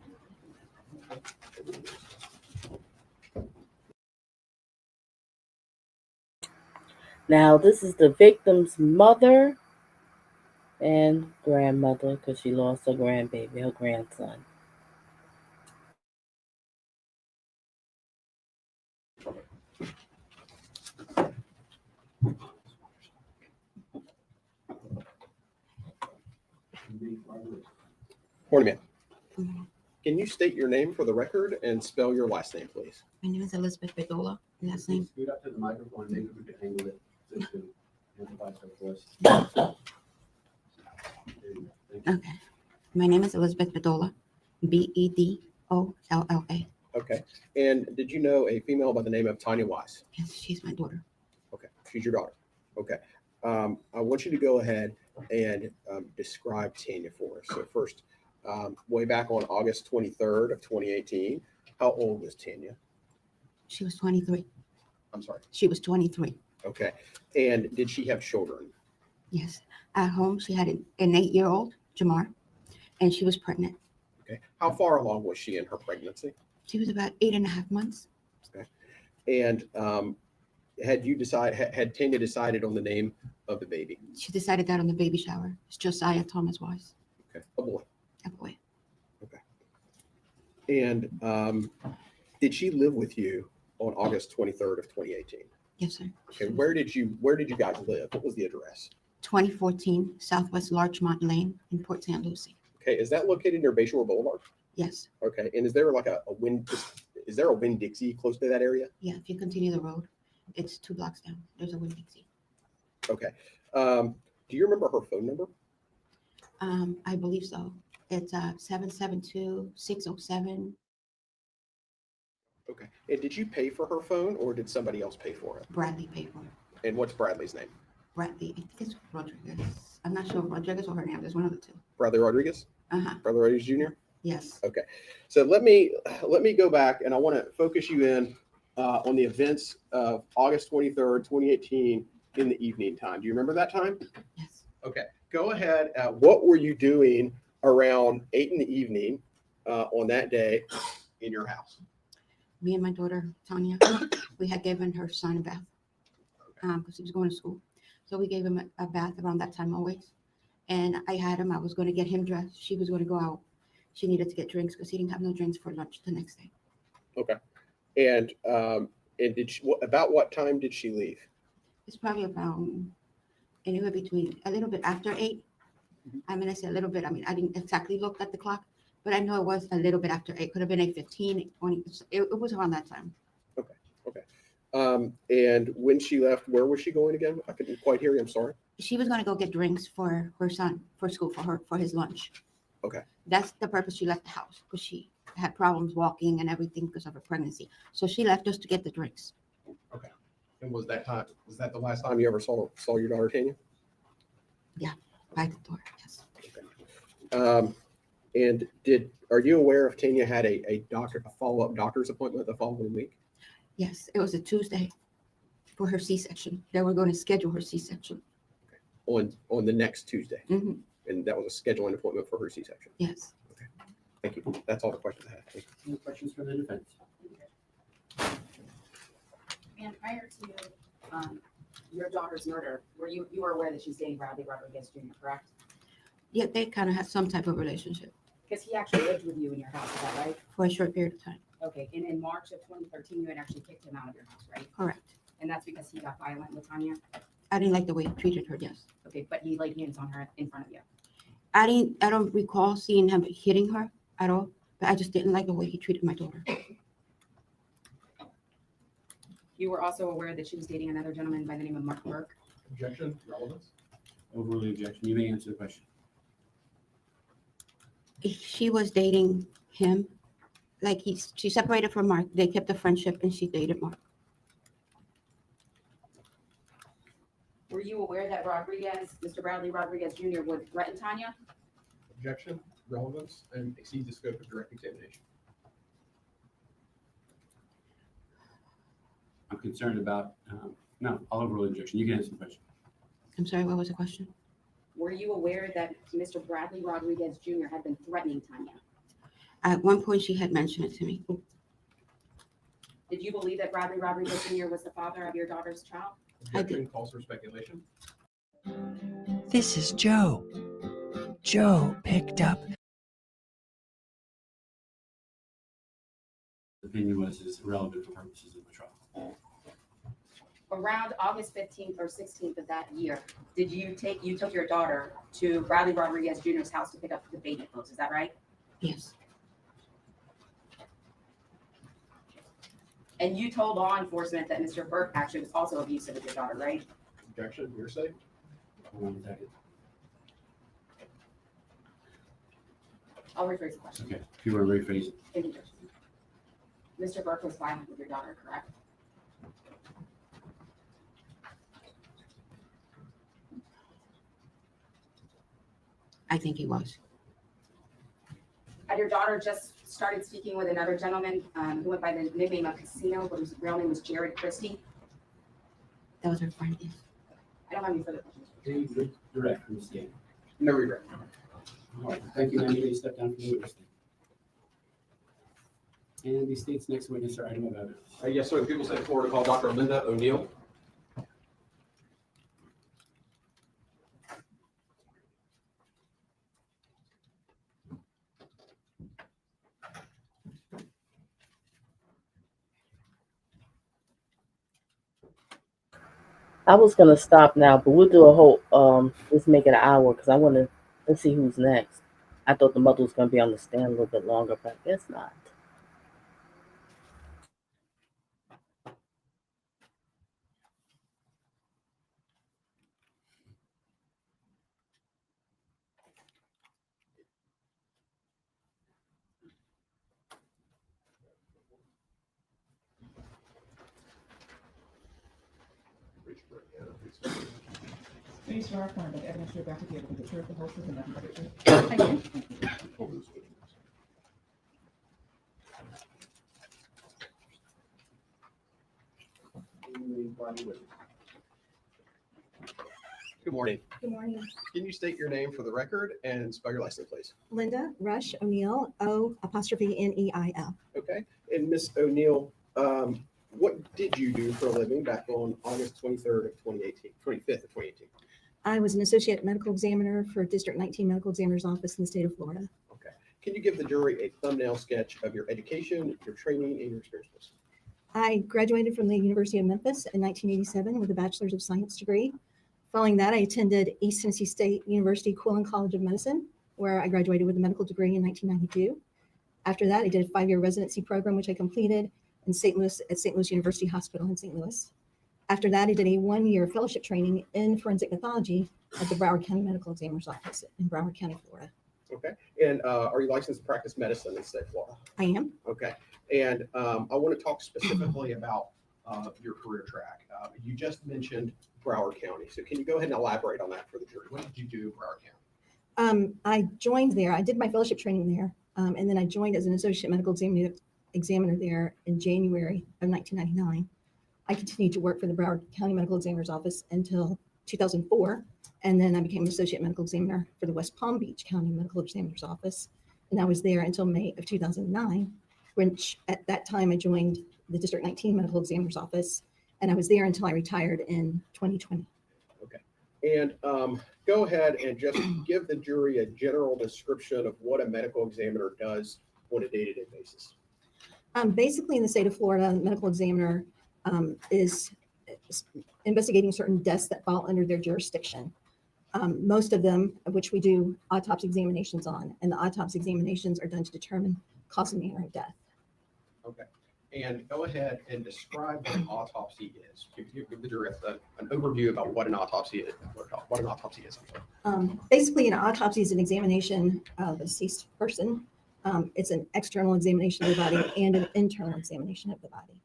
Speaker 7: Now, this is the victim's mother and grandmother because she lost her grandbaby, her grandson.
Speaker 14: Morning, ma'am. Can you state your name for the record and spell your last name, please?
Speaker 19: My name is Elizabeth Bedolla. Last name.
Speaker 17: Scoot up to the microphone, maybe we can angle it to identify yourself for us.
Speaker 19: Okay. My name is Elizabeth Bedolla. Bedolla.
Speaker 14: Okay. And did you know a female by the name of Tania Wise?
Speaker 19: Yes, she's my daughter.
Speaker 14: Okay. She's your daughter. Okay. I want you to go ahead and describe Tania for us. So first, way back on August 23rd of 2018, how old was Tania?
Speaker 19: She was 23.
Speaker 14: I'm sorry.
Speaker 19: She was 23.
Speaker 14: Okay. And did she have children?
Speaker 19: Yes. At home, she had an 8-year-old, Jamar, and she was pregnant.
Speaker 14: Okay. How far along was she in her pregnancy?
Speaker 19: She was about 8.5 months.
Speaker 14: Okay. And had Tania decided on the name of the baby?
Speaker 19: She decided that on the baby shower. It's Josiah Thomas Wise.
Speaker 14: Okay. A boy.
Speaker 19: A boy.
Speaker 14: Okay. And did she live with you on August 23rd of 2018?
Speaker 19: Yes, sir.
Speaker 14: Okay. Where did you guys live? What was the address?
Speaker 19: 2014 Southwest Larchmont Lane in Port St. Lucie.
Speaker 14: Okay. Is that located near Bayshore Boulevard?
Speaker 19: Yes.
Speaker 14: Okay. And is there like a is there a Winn-Dixie close to that area?
Speaker 19: Yeah, if you continue the road, it's 2 blocks down. There's a Winn-Dixie.
Speaker 14: Okay. Do you remember her phone number?
Speaker 19: I believe so. It's 772-607.
Speaker 14: Okay. And did you pay for her phone or did somebody else pay for it?
Speaker 19: Bradley paid for it.
Speaker 14: And what's Bradley's name?
Speaker 19: Bradley, I think it's Rodriguez. I'm not sure if Rodriguez or Hernandez, one of the two.
Speaker 14: Bradley Rodriguez?
Speaker 19: Uh-huh.
Speaker 14: Bradley Rodriguez Jr.?
Speaker 19: Yes.
Speaker 14: Okay. So let me go back and I want to focus you in on the events of August 23rd, 2018 in the evening time. Do you remember that time?
Speaker 19: Yes.
Speaker 14: Okay. Go ahead. What were you doing around 8 in the evening on that day in your house?
Speaker 19: Me and my daughter, Tania, we had given her son a bath because he was going to school. So we gave him a bath around that time always. And I was going to get him dressed. She was going to go out. She needed to get drinks because he didn't have no drinks for lunch the next day.
Speaker 14: Okay. And did she, about what time did she leave?
Speaker 19: It's probably about anywhere between a little bit after 8. I mean, I say a little bit. I mean, I didn't exactly look at the clock, but I know it was a little bit after 8. Could have been 8:15, 8:20. It was around that time.
Speaker 14: Okay. Okay. And when she left, where was she going again? I couldn't quite hear you. I'm sorry.
Speaker 19: She was going to go get drinks for her son for school for his lunch.
Speaker 14: Okay.
Speaker 19: That's the purpose she left the house, because she had problems walking and everything because of her pregnancy. So she left us to get the drinks.
Speaker 14: Okay. And was that the last time you ever saw your daughter Tania?
Speaker 19: Yeah, by the door. Yes.
Speaker 14: Okay. And are you aware if Tania had a follow-up doctor's appointment the following week?
Speaker 19: Yes, it was a Tuesday for her C-section. They were going to schedule her C-section.
Speaker 14: On the next Tuesday.
Speaker 19: Mm-hmm.
Speaker 14: And that was a scheduling appointment for her C-section.
Speaker 19: Yes.
Speaker 14: Okay. Thank you. That's all the questions I have. Thank you.
Speaker 8: Any questions for the defense?
Speaker 13: And prior to your daughter's murder, you were aware that she's dating Bradley Rodriguez Jr., correct?
Speaker 19: Yeah, they kind of had some type of relationship
Speaker 13: Because he actually lived with you in your house, is that right?
Speaker 19: for a short period of time.
Speaker 13: Okay, and in March of 2013, you had actually kicked him out of your house, right?
Speaker 19: Correct.
Speaker 13: And that's because he got violent with Tania?
Speaker 19: I didn't like the way he treated her. Yes.
Speaker 13: Okay, but he laid hands on her in front of you.
Speaker 19: I don't recall seeing him hitting her at all, but I just didn't like the way he treated my daughter.
Speaker 13: You were also aware that she was dating another gentleman by the name of Mark Burke?
Speaker 18: Objection, relevance.
Speaker 8: Overrule the objection. You may answer the question.
Speaker 19: She was dating him. Like she separated from Mark. They kept a friendship and she dated Mark.
Speaker 13: Were you aware that Mr. Bradley Rodriguez Jr. would threaten Tania?
Speaker 18: Objection, relevance, and exceeds the scope of direct examination.
Speaker 8: I'm concerned about, no, I'll overrule the objection. You can answer the question.
Speaker 19: I'm sorry, what was the question?
Speaker 13: Were you aware that Mr. Bradley Rodriguez Jr. had been threatening Tania?
Speaker 19: At one point, she had mentioned it to me.
Speaker 13: Did you believe that Bradley Rodriguez Jr. was the father of your daughter's child?
Speaker 18: Objection calls for speculation.
Speaker 20: This is Joe. Joe picked up.
Speaker 8: The opinion was irrelevant for purposes of the trial.
Speaker 13: Around August 15th or 16th of that year, you took your daughter to Bradley Rodriguez Jr.'s house to pick up the baby clothes, is that right?
Speaker 19: Yes.
Speaker 13: And you told law enforcement that Mr. Burke actually was also abusive with your daughter, right?
Speaker 18: Objection, hearsay.
Speaker 8: Hold on a second.
Speaker 13: I'll rephrase the question.
Speaker 8: Okay, if you want to rephrase it.
Speaker 13: Thank you, Judge. Mr. Burke was violent with your daughter, correct?
Speaker 19: I think he was.
Speaker 13: Had your daughter just started speaking with another gentleman who went by the nickname of Casino, but his real name was Jared Christie?
Speaker 19: That was her friend, yes.
Speaker 13: I don't have any further questions.
Speaker 8: Direct from the stand.
Speaker 14: No regret.
Speaker 8: All right, thank you. Now you may step down from the witness stand. And the state's next witness or item of evidence.
Speaker 18: Yes, sir. People say forward to call Dr. Linda O'Neill.
Speaker 7: I was gonna stop now, but we'll do a whole let's make it an hour because let's see who's next. I thought the mother was gonna be on the stand a little bit longer, but I guess not.
Speaker 17: Please swear affirm that the evidence you're about to give will be the truth, the whole truth, and nothing but the truth. Thank you.
Speaker 14: morning.
Speaker 21: Good morning.
Speaker 14: Can you state your name for the record and spell your last name, please?
Speaker 21: Linda Rush O'Neill, O''Neil.
Speaker 14: Okay. And Miss O'Neill, what did you do for a living back on August 23rd of 2018, 25th of 2018?
Speaker 21: I was an associate medical examiner for District 19 Medical Examiner's Office in the state of Florida.
Speaker 14: Okay. Can you give the jury a thumbnail sketch of your education, your training, and your experience, please?
Speaker 21: I graduated from the University of Memphis in 1987 with a Bachelor's of Science degree. Following that, I attended East Tennessee State University Quillen College of Medicine, where I graduated with a medical degree in 1992. After that, I did a 5-year residency program, which I completed in St. Louis at St. Louis University Hospital in St. Louis. After that, I did a 1-year fellowship training in forensic pathology at the Broward County Medical Examiner's Office in Broward County, Florida.
Speaker 14: Okay. And are you licensed to practice medicine in the state of Florida?
Speaker 21: I am.
Speaker 14: Okay. And I want to talk specifically about your career track. You just mentioned Broward County. So can you go ahead and elaborate on that for the jury? What did you do in Broward County?
Speaker 21: I joined there. I did my fellowship training there. And then I joined as an associate medical examiner there in January of 1999. I continued to work for the Broward County Medical Examiner's Office until 2004. And then I became an associate medical examiner for the West Palm Beach County Medical Examiner's Office. And I was there until May of 2009, which at that time I joined the District 19 Medical Examiner's Office. And I was there until I retired in 2020.
Speaker 14: Okay. And go ahead and just give the jury a general description of what a medical examiner does on a day-to-day basis.
Speaker 21: Basically, in the state of Florida, the medical examiner is investigating certain deaths that fall under their jurisdiction. Most of them, of which we do autopsy examinations on, and the autopsy examinations are done to determine cause and manner of death.
Speaker 14: Okay. And go ahead and describe what an autopsy is. Give the jury an overview about what an autopsy is. What an autopsy is. I'm sorry.
Speaker 21: Basically, an autopsy is an examination of a deceased person. It's an external examination of the body and an internal examination of the body.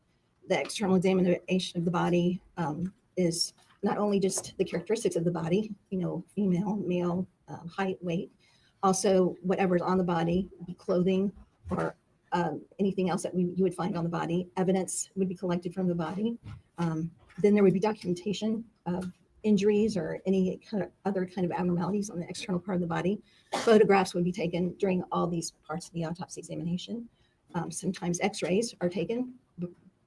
Speaker 21: The external examination of the body is not only just the characteristics of the body, female, male, height, weight, also whatever's on the body, clothing or anything else that you would find on the body. Evidence would be collected from the body. Then there would be documentation of injuries or any other kind of abnormalities on the external part of the body. Photographs would be taken during all these parts of the autopsy examination. Sometimes x-rays are taken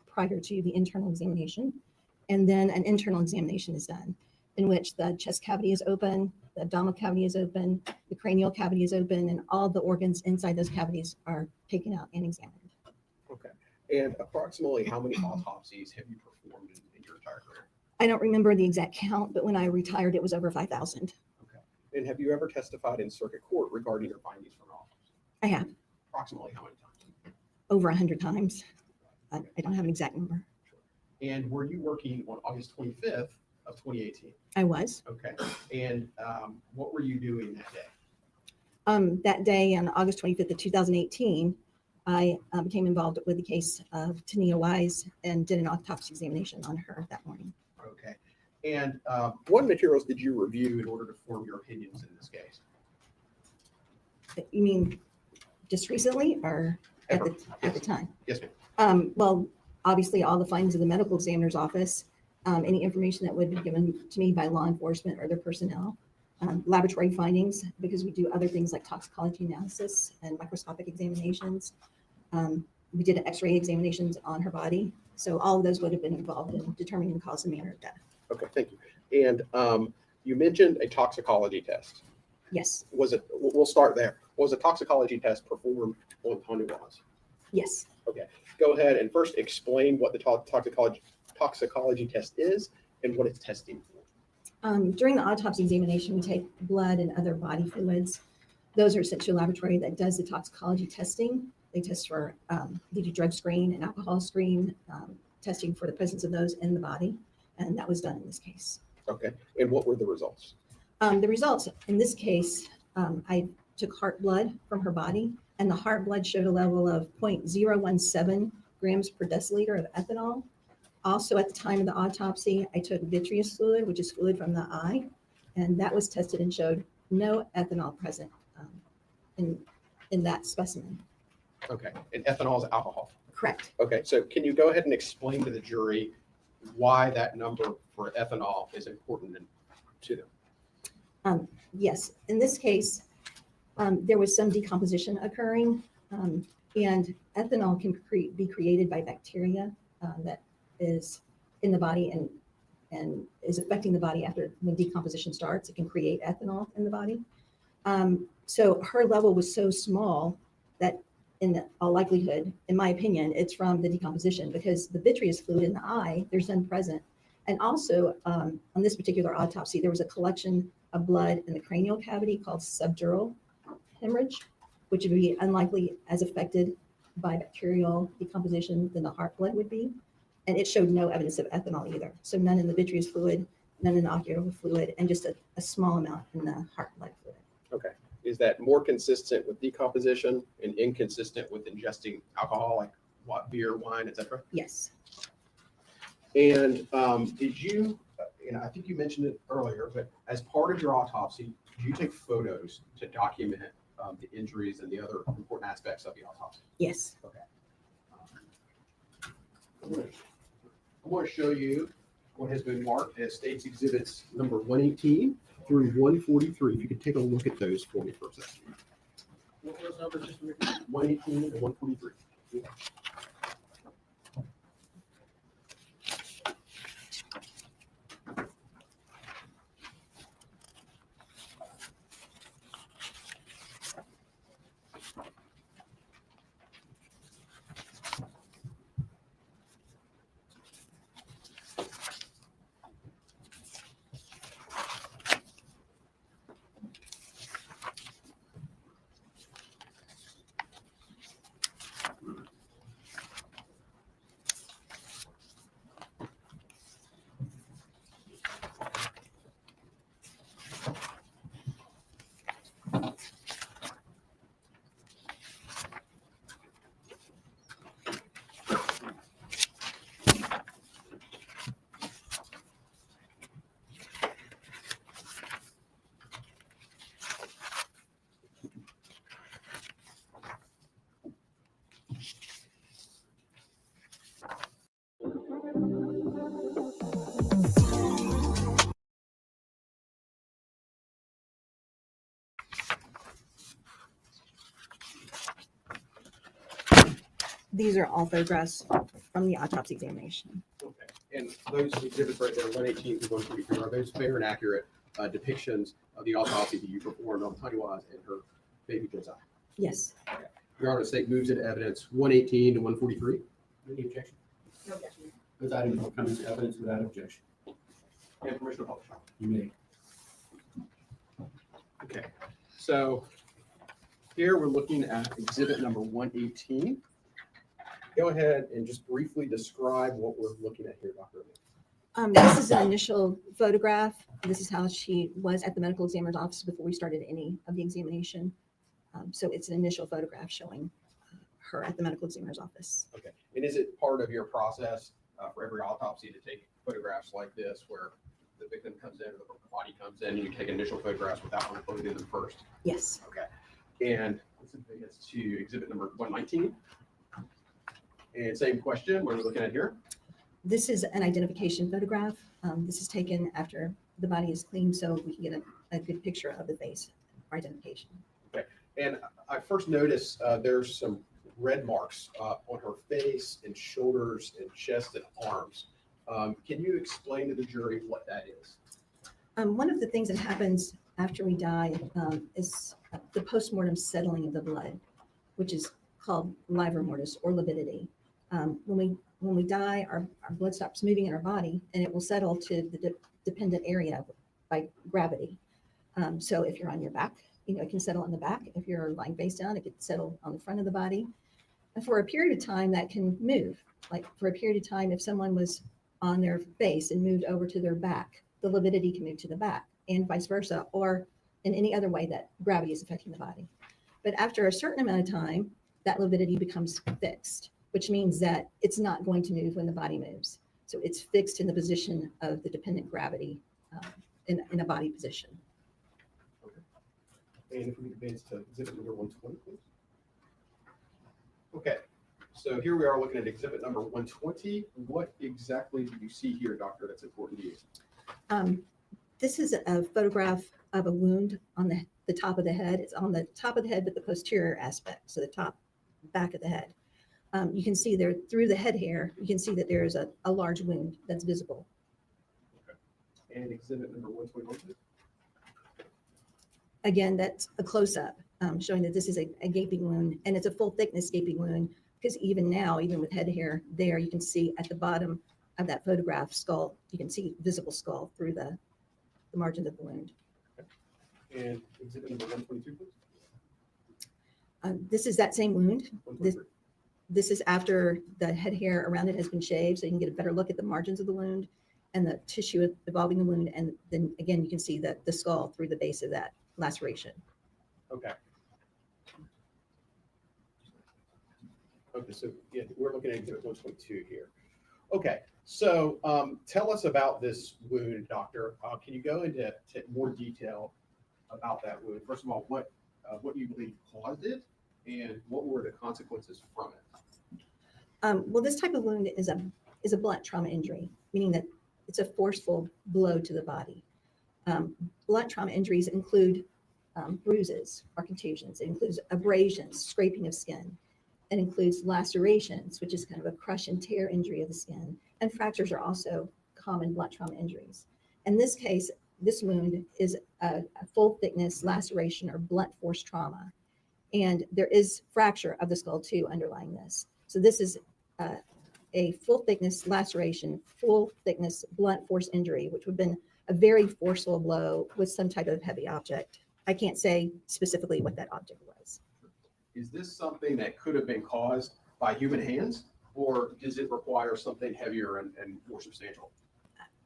Speaker 21: prior to the internal examination. And then an internal examination is done in which the chest cavity is open, the abdominal cavity is open, the cranial cavity is open, and all the organs inside those cavities are taken out and examined.
Speaker 14: Okay. And approximately how many autopsies have you performed in your entire career?
Speaker 21: I don't remember the exact count, but when I retired, it was over 5,000.
Speaker 14: Okay. And have you ever testified in circuit court regarding your findings from an autopsy?
Speaker 21: I have.
Speaker 14: Approximately how many times?
Speaker 21: Over 100 times. I don't have an exact number.
Speaker 14: And were you working on August 25th of 2018?
Speaker 21: I was.
Speaker 14: Okay. And what were you doing that day?
Speaker 21: That day on August 25th of 2018, I became involved with the case of Tania Wise and did an autopsy examination on her that morning.
Speaker 14: Okay. And what materials did you review in order to form your opinions in this case?
Speaker 21: You mean just recently or at the time?
Speaker 14: Yes, ma'am.
Speaker 21: Well, obviously all the findings of the medical examiner's office, any information that would be given to me by law enforcement or their personnel, laboratory findings, because we do other things like toxicology analysis and microscopic examinations. We did x-ray examinations on her body. So all of those would have been involved in determining the cause and manner of death.
Speaker 14: Okay, thank you. And you mentioned a toxicology test.
Speaker 21: Yes.
Speaker 14: We'll start there. Was a toxicology test performed on Tania Wise?
Speaker 21: Yes.
Speaker 14: Okay, go ahead and first explain what the toxicology test is and what it's testing for.
Speaker 21: During the autopsy examination, we take blood and other body fluids. Those are sent to a laboratory that does the toxicology testing. They test for, they do drug screen and alcohol screen, testing for the presence of those in the body. And that was done in this case.
Speaker 14: Okay, and what were the results?
Speaker 21: The results in this case, I took heart blood from her body, and the heart blood showed a level of 0.017 grams per deciliter of ethanol. Also, at the time of the autopsy, I took vitreous fluid, which is fluid from the eye, and that was tested and showed no ethanol present in that specimen.
Speaker 14: Okay, and ethanol is alcohol?
Speaker 21: Correct.
Speaker 14: Okay, so can you go ahead and explain to the jury why that number for ethanol is important to them?
Speaker 21: Yes, in this case, there was some decomposition occurring, and ethanol can be created by bacteria that is in the body and is affecting the body after when decomposition starts. It can create ethanol in the body. So her level was so small that in all likelihood, in my opinion, it's from the decomposition, because the vitreous fluid in the eye, there's none present. And also on this particular autopsy, there was a collection of blood in the cranial cavity called subdural hemorrhage, which would be unlikely as affected by bacterial decomposition than the heart blood would be. And it showed no evidence of ethanol either. So none in the vitreous fluid, none in the ocular fluid, and just a small amount in the heart blood fluid.
Speaker 14: Okay. Is that more consistent with decomposition and inconsistent with ingesting alcohol, like what, beer, wine, etc.?
Speaker 21: Yes.
Speaker 14: And did you, and I think you mentioned it earlier, but as part of your autopsy, did you take photos to document the injuries and the other important aspects of the autopsy?
Speaker 21: Yes.
Speaker 14: Okay. I want to show you what has been marked as State's Exhibits number 118 through 143. If you could take a look at those for me for a second. What were those numbers? Just 118 and 143. Yeah.
Speaker 21: These are all photographs from the autopsy examination.
Speaker 14: Okay. And those exhibits right there, 118 to 143, are those fair and accurate depictions of the autopsy that you performed on Tania Wise and her baby Josiah?
Speaker 21: Yes.
Speaker 14: Okay. Your Honor, the State moves into evidence 118 to 143.
Speaker 8: Any objection?
Speaker 21: No objection.
Speaker 8: Those items will come into evidence without objection.
Speaker 14: And permission to publish.
Speaker 8: You may.
Speaker 14: Okay. So here we're looking at exhibit number 118. Go ahead and just briefly describe what we're looking at here, Dr. O'Neill.
Speaker 21: This is an initial photograph. This is how she was at the medical examiner's office before we started any of the examination. So it's an initial photograph showing her at the medical examiner's office.
Speaker 14: Okay. And is it part of your process for every autopsy to take photographs like this where the victim comes in or the body comes in and you take initial photographs without unloading them first?
Speaker 21: Yes.
Speaker 14: Okay. And let's advance to exhibit number 119. And same question, what are we looking at here?
Speaker 21: This is an identification photograph. This is taken after the body is cleaned so we can get a good picture of the face for identification.
Speaker 14: Okay. And I first noticed there's some red marks on her face and shoulders and chest and arms. Can you explain to the jury what that is?
Speaker 21: One of the things that happens after we die is the postmortem settling of the blood, which is called livor mortis or lividity. When we die, our blood stops moving in our body and it will settle to the dependent area by gravity. So if you're on your back, it can settle on the back. If you're lying face down, it can settle on the front of the body. And for a period of time, that can move. Like for a period of time, if someone was on their face and moved over to their back, the lividity can move to the back and vice versa, or in any other way that gravity is affecting the body. But after a certain amount of time, that lividity becomes fixed, which means that it's not going to move when the body moves. So it's fixed in the position of the dependent gravity in a body position.
Speaker 14: And if we could advance to exhibit number 120, please. Okay, so here we are looking at exhibit number 120. What exactly do you see here, doctor, that's important to you?
Speaker 21: This is a photograph of a wound on the top of the head. It's on the top of the head, but the posterior aspect, so the top back of the head. You can see there through the head hair, you can see that there is a large wound that's visible.
Speaker 14: And exhibit number 121, please.
Speaker 21: Again, that's a close-up showing that this is a gaping wound, and it's a full thickness gaping wound, because even now, even with head hair there, you can see at the bottom of that photograph skull, you can see visible skull through the margins of the wound.
Speaker 14: And exhibit number 122, please.
Speaker 21: This is that same wound. This is after the head hair around it has been shaved, so you can get a better look at the margins of the wound and the tissue involving the wound. And then again, you can see the skull through the base of that laceration.
Speaker 14: Okay. Okay, so yeah, we're looking at exhibit 122 here. Okay, so tell us about this wound, doctor. Can you go into more detail about that wound? First of all, what you believe caused it, and what were the consequences from it?
Speaker 21: Well, this type of wound is a blunt trauma injury, meaning that it's a forceful blow to the body. Blunt trauma injuries include bruises or contusions. It includes abrasions, scraping of skin. It includes lacerations, which is kind of a crush and tear injury of the skin. And fractures are also common blunt trauma injuries. In this case, this wound is a full thickness laceration or blunt force trauma. And there is fracture of the skull too underlying this. So this is a full thickness laceration, full thickness blunt force injury, which would have been a very forceful blow with some type of heavy object. I can't say specifically what that object was.
Speaker 14: Is this something that could have been caused by human hands, or does it require something heavier and more substantial?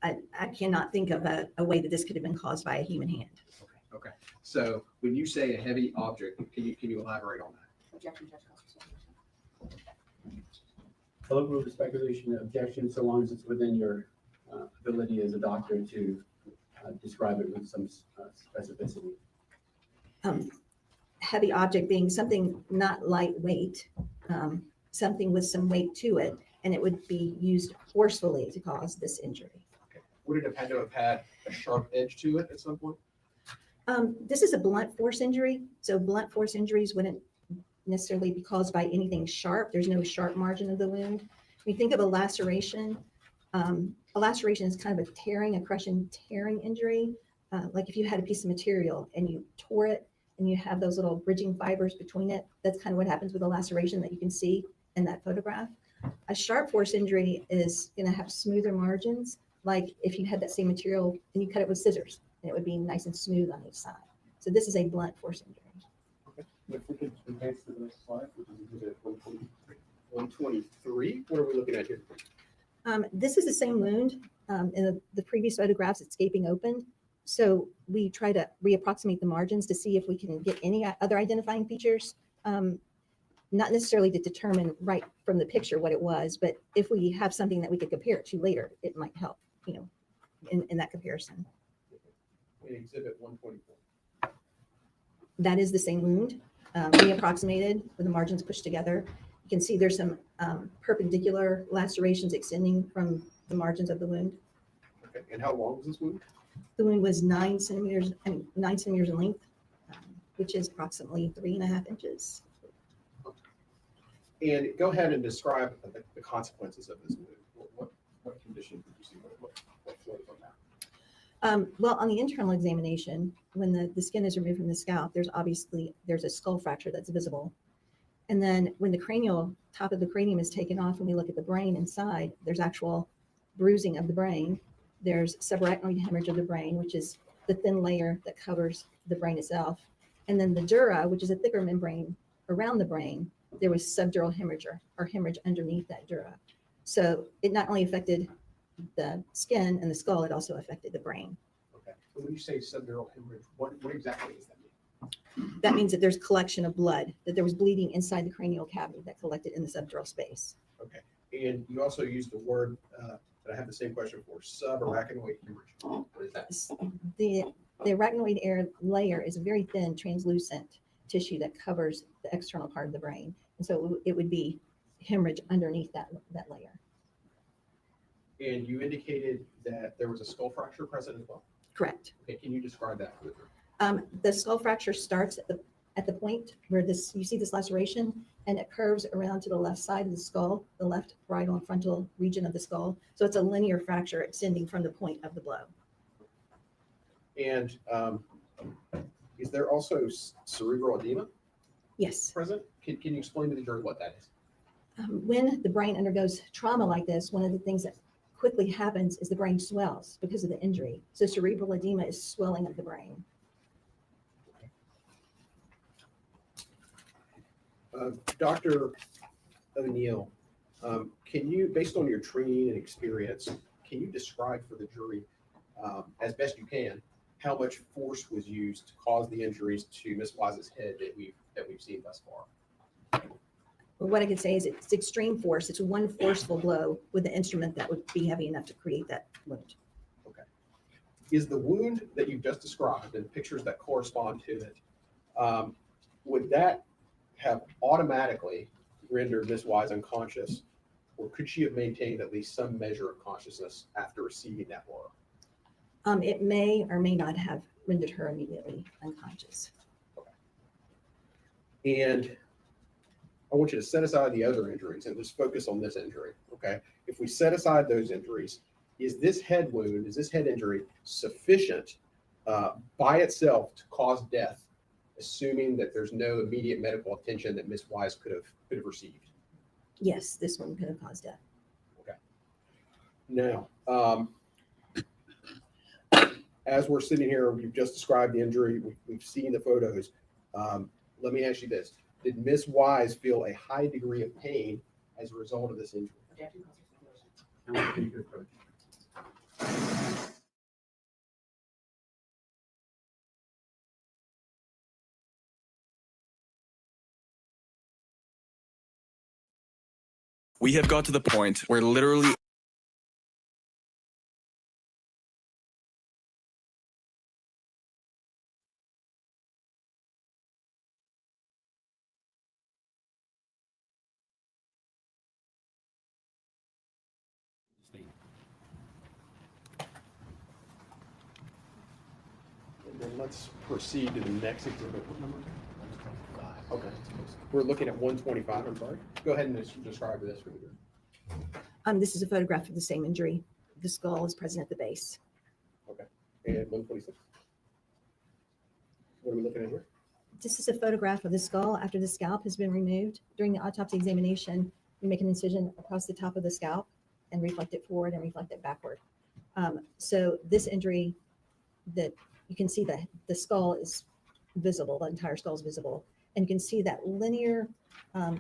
Speaker 21: I cannot think of a way that this could have been caused by a human hand.
Speaker 14: Okay. So when you say a heavy object, can you elaborate on that?
Speaker 13: Objection, Judge Costa.
Speaker 8: Hello, group of speculation objection, so long as it's within your ability as a doctor to describe it with some specificity.
Speaker 21: Heavy object being something not lightweight, something with some weight to it, and it would be used forcefully to cause this injury.
Speaker 14: Okay. Would it have had to have had a sharp edge to it at some point?
Speaker 21: This is a blunt force injury, so blunt force injuries wouldn't necessarily be caused by anything sharp. There's no sharp margin of the wound. When you think of a laceration is kind of a tearing, a crushing, tearing injury. Like if you had a piece of material and you tore it and you have those little bridging fibers between it, that's kind of what happens with a laceration that you can see in that photograph. A sharp force injury is going to have smoother margins, like if you had that same material and you cut it with scissors, and it would be nice and smooth on each side. So this is a blunt force injury.
Speaker 14: If we could advance to the next slide, which is exhibit 123. What are we looking at here?
Speaker 21: This is the same wound. In the previous photographs, it's gaping open. So we try to reapproximate the margins to see if we can get any other identifying features. Not necessarily to determine right from the picture what it was, but if we have something that we could compare it to later, it might help, in that comparison.
Speaker 14: In exhibit 124.
Speaker 21: That is the same wound, reapproximated with the margins pushed together. You can see there's some perpendicular lacerations extending from the margins of the wound.
Speaker 14: Okay. And how long was this wound?
Speaker 21: The wound was 9 centimeters in length, which is approximately 3.5 inches.
Speaker 14: And go ahead and describe the consequences of this wound. What condition did you see? What flowed from that?
Speaker 21: Well, on the internal examination, when the skin is removed from the scalp, there's a skull fracture that's visible. And then when the top of the cranium is taken off and we look at the brain inside, there's actual bruising of the brain. There's subarachnoid hemorrhage of the brain, which is the thin layer that covers the brain itself. And then the dura, which is a thicker membrane around the brain, there was subdural hemorrhage or hemorrhage underneath that dura. So it not only affected the skin and the skull, it also affected the brain.
Speaker 14: Okay. When you say subdural hemorrhage, what exactly does that mean?
Speaker 21: That means that there's collection of blood, that there was bleeding inside the cranial cavity that collected in the subdural space.
Speaker 14: Okay. And you also used the word that I have the same question for, subarachnoid hemorrhage. What is that?
Speaker 21: The arachnoid layer is a very thin, translucent tissue that covers the external part of the brain. And so it would be hemorrhage underneath that layer.
Speaker 14: And you indicated that there was a skull fracture present as well?
Speaker 21: Correct.
Speaker 14: Okay, can you describe that further?
Speaker 21: The skull fracture starts at the point where you see this laceration, and it curves around to the left side of the skull, the left parietal and frontal region of the skull. So it's a linear fracture extending from the point of the blow.
Speaker 14: And is there also cerebral edema?
Speaker 21: Yes.
Speaker 14: Present? Can you explain to the jury what that is?
Speaker 21: When the brain undergoes trauma like this, one of the things that quickly happens is the brain swells because of the injury. So cerebral edema is swelling of the brain.
Speaker 14: Dr. O'Neill, can you, based on your training and experience, can you describe for the jury, as best you can, how much force was used to cause the injuries to Miss Wise's head that we've seen thus far?
Speaker 21: What I can say is it's extreme force. It's one forceful blow with an instrument that would be heavy enough to create that wound.
Speaker 14: Okay. Is the wound that you just described and pictures that correspond to it, would that have automatically rendered Miss Wise unconscious, or could she have maintained at least some measure of consciousness after receiving that blow?
Speaker 21: It may or may not have rendered her immediately unconscious.
Speaker 14: And I want you to set aside the other injuries and just focus on this injury, okay? If we set aside those injuries, is this head wound, is this head injury sufficient by itself to cause death, assuming that there's no immediate medical attention that Miss Wise could have received?
Speaker 21: Yes, this one could have caused death.
Speaker 14: Okay. Now, as we're sitting here, we've just described the injury, we've seen the photos. Let me ask you this. Did Miss Wise feel a high degree of pain as a result of this injury?
Speaker 1: We have got to the point where literally
Speaker 14: And then let's proceed to the next exhibit. What number? Okay. We're looking at 125. I'm sorry. Go ahead and describe this for the group.
Speaker 21: This is a photograph of the same injury. The skull is present at the base.
Speaker 14: Okay. And 126. What are we looking at here?
Speaker 21: This is a photograph of the skull after the scalp has been removed. During the autopsy examination, we make an incision across the top of the scalp and reflect it forward and reflect it backward. So this injury, that you can see that the skull is visible, the entire skull is visible. And you can see that linear,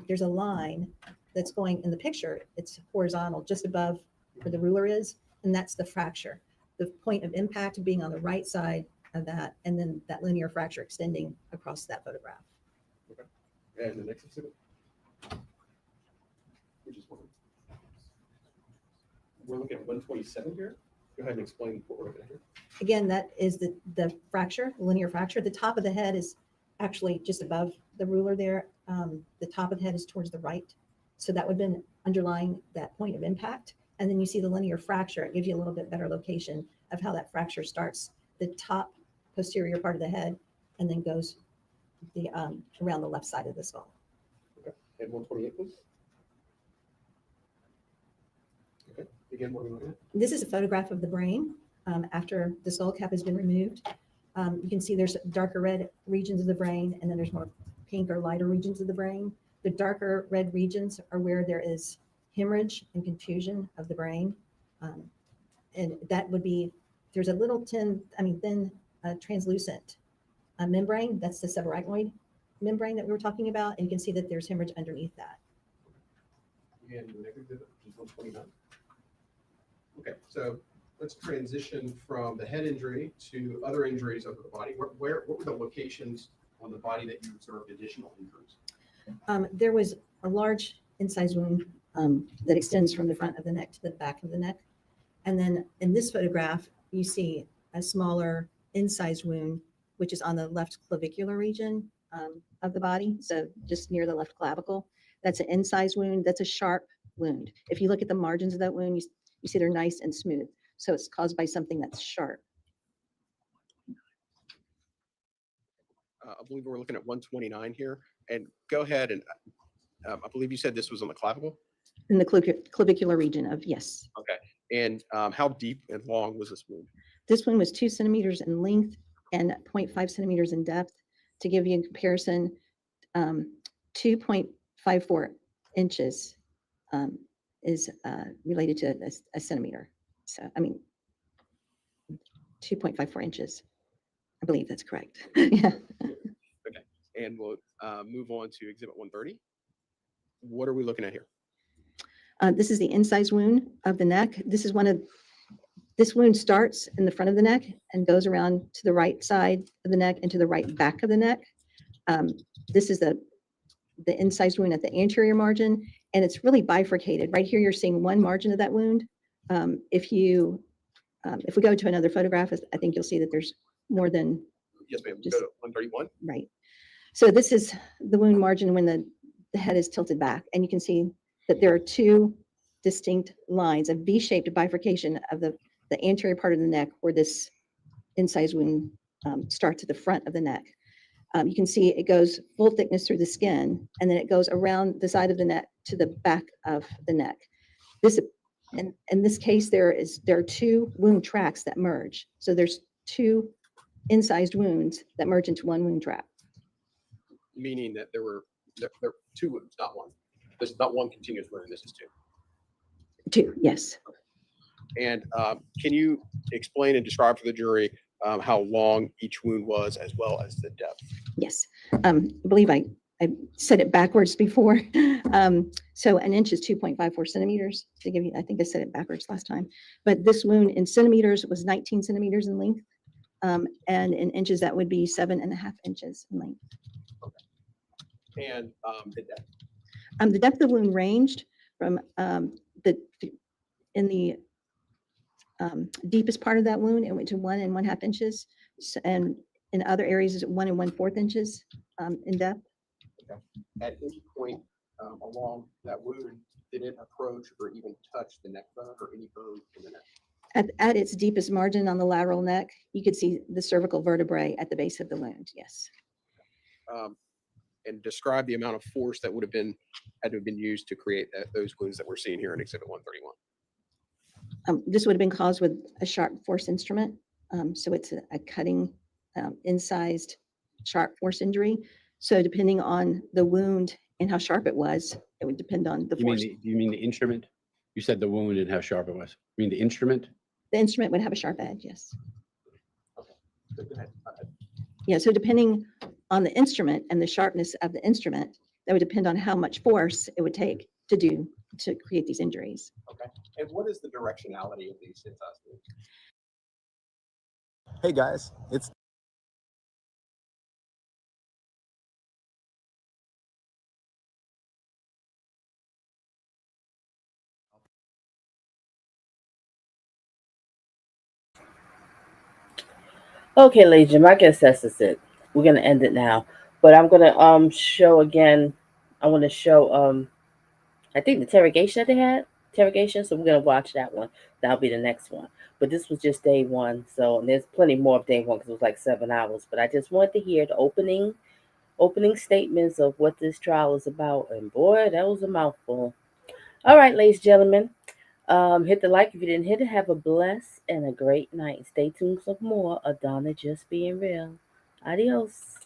Speaker 21: there's a line that's going in the picture. It's horizontal just above where the ruler is, and that's the fracture. The point of impact being on the right side of that, and then that linear fracture extending across that photograph.
Speaker 14: Okay. And the next exhibit, which is one. We're looking at 127 here. Go ahead and explain what we're looking at here.
Speaker 21: Again, that is the fracture, the linear fracture. The top of the head is actually just above the ruler there. The top of the head is towards the right. So that would have been underlying that point of impact. And then you see the linear fracture. It gives you a little bit better location of how that fracture starts. The top posterior part of the head and then goes around the left side of the skull.
Speaker 14: Okay. And 128, please. Okay. Again, what are we looking at?
Speaker 21: This is a photograph of the brain after the skull cap has been removed. You can see there's darker red regions of the brain, and then there's more pink or lighter regions of the brain. The darker red regions are where there is hemorrhage and contusion of the brain. And that would be, there's a little thin translucent membrane. That's the subarachnoid membrane that we were talking about. And you can see that there's hemorrhage underneath that.
Speaker 14: And the next exhibit, which is 129. Okay, so let's transition from the head injury to other injuries of the body. What were the locations on the body that you observed additional injuries?
Speaker 21: There was a large incised wound that extends from the front of the neck to the back of the neck. And then in this photograph, you see a smaller incised wound, which is on the left clavicular region of the body. So just near the left clavicle. That's an incised wound. That's a sharp wound. If you look at the margins of that wound, you see they're nice and smooth. So it's caused by something that's sharp.
Speaker 14: I believe we're looking at 129 here. And go ahead and I believe you said this was on the clavicle.
Speaker 21: In the clavicular region of, yes.
Speaker 14: Okay. And how deep and long was this wound?
Speaker 21: This one was 2 centimeters in length and 0.5 centimeters in depth. To give you a comparison, 2.54 inches is related to a centimeter. So, I mean, 2.54 inches. I believe that's correct. Yeah.
Speaker 14: Okay. And we'll move on to Exhibit 130. What are we looking at here?
Speaker 21: This is the incised wound of the neck. This wound starts in the front of the neck and goes around to the right side of the neck and to the right back of the neck. This is the incised wound at the anterior margin, and it's really bifurcated. Right here, you're seeing one margin of that wound. If we go to another photograph, I think you'll see that there's more than
Speaker 14: Yes, ma'am.
Speaker 21: just-
Speaker 14: Go to 131.
Speaker 21: right. So this is the wound margin when the head is tilted back, and you can see that there are two distinct lines, a V-shaped bifurcation of the anterior part of the neck where this incised wound starts at the front of the neck. You can see it goes full thickness through the skin, and then it goes around the side of the neck to the back of the neck. In this case, there are two wound tracts that merge. So there's two incised wounds that merge into one wound tract.
Speaker 14: Meaning that there were two wounds, not one. This is not one continuous wound. This is two.
Speaker 21: Two, yes.
Speaker 14: And can you explain and describe for the jury how long each wound was, as well as the depth?
Speaker 21: Yes. I believe I said it backwards before. So an inch is 2.54 centimeters. To give you, I think I said it backwards last time. But this wound in centimeters was 19 centimeters in length. And in inches, that would be 7.5 inches in length.
Speaker 14: Okay. And the depth?
Speaker 21: The depth of the wound ranged from in the deepest part of that wound, it went to 1 1/2 inches. And in other areas, it's 1 1/4 inches in depth.
Speaker 14: Okay. At any point along that wound, did it approach or even touch the neck bone or any bone in the neck?
Speaker 21: At its deepest margin on the lateral neck, you could see the cervical vertebrae at the base of the wound, yes.
Speaker 14: And describe the amount of force that had to have been used to create those wounds that we're seeing here in Exhibit 131.
Speaker 21: This would have been caused with a sharp force instrument. So it's a cutting, incised, sharp force injury. So depending on the wound and how sharp it was, it would depend on the force.
Speaker 8: You mean the instrument? You said the wound and how sharp it was. You mean the instrument?
Speaker 21: The instrument would have a sharp edge, yes.
Speaker 14: Okay. Go ahead.
Speaker 21: Yeah, so depending on the instrument and the sharpness of the instrument, that would depend on how much force it would take to create these injuries.
Speaker 14: Okay. And what is the directionality of these incised wounds?
Speaker 4: Hey guys, it's
Speaker 7: Okay, ladies and gentlemen, I guess that's it. We're gonna end it now. But I'm gonna show again. I want to show I think the interrogation that they had. Interrogation. So we're gonna watch that one. That'll be the next one. But this was just day one. So there's plenty more of day one because it was like 7 hours. But I just wanted to hear the opening statements of what this trial is about. And boy, that was a mouthful. All right, ladies and gentlemen. Hit the like if you didn't hit it. Have a blessed and a great night. Stay tuned for more of Donna Just Being Real. Adios.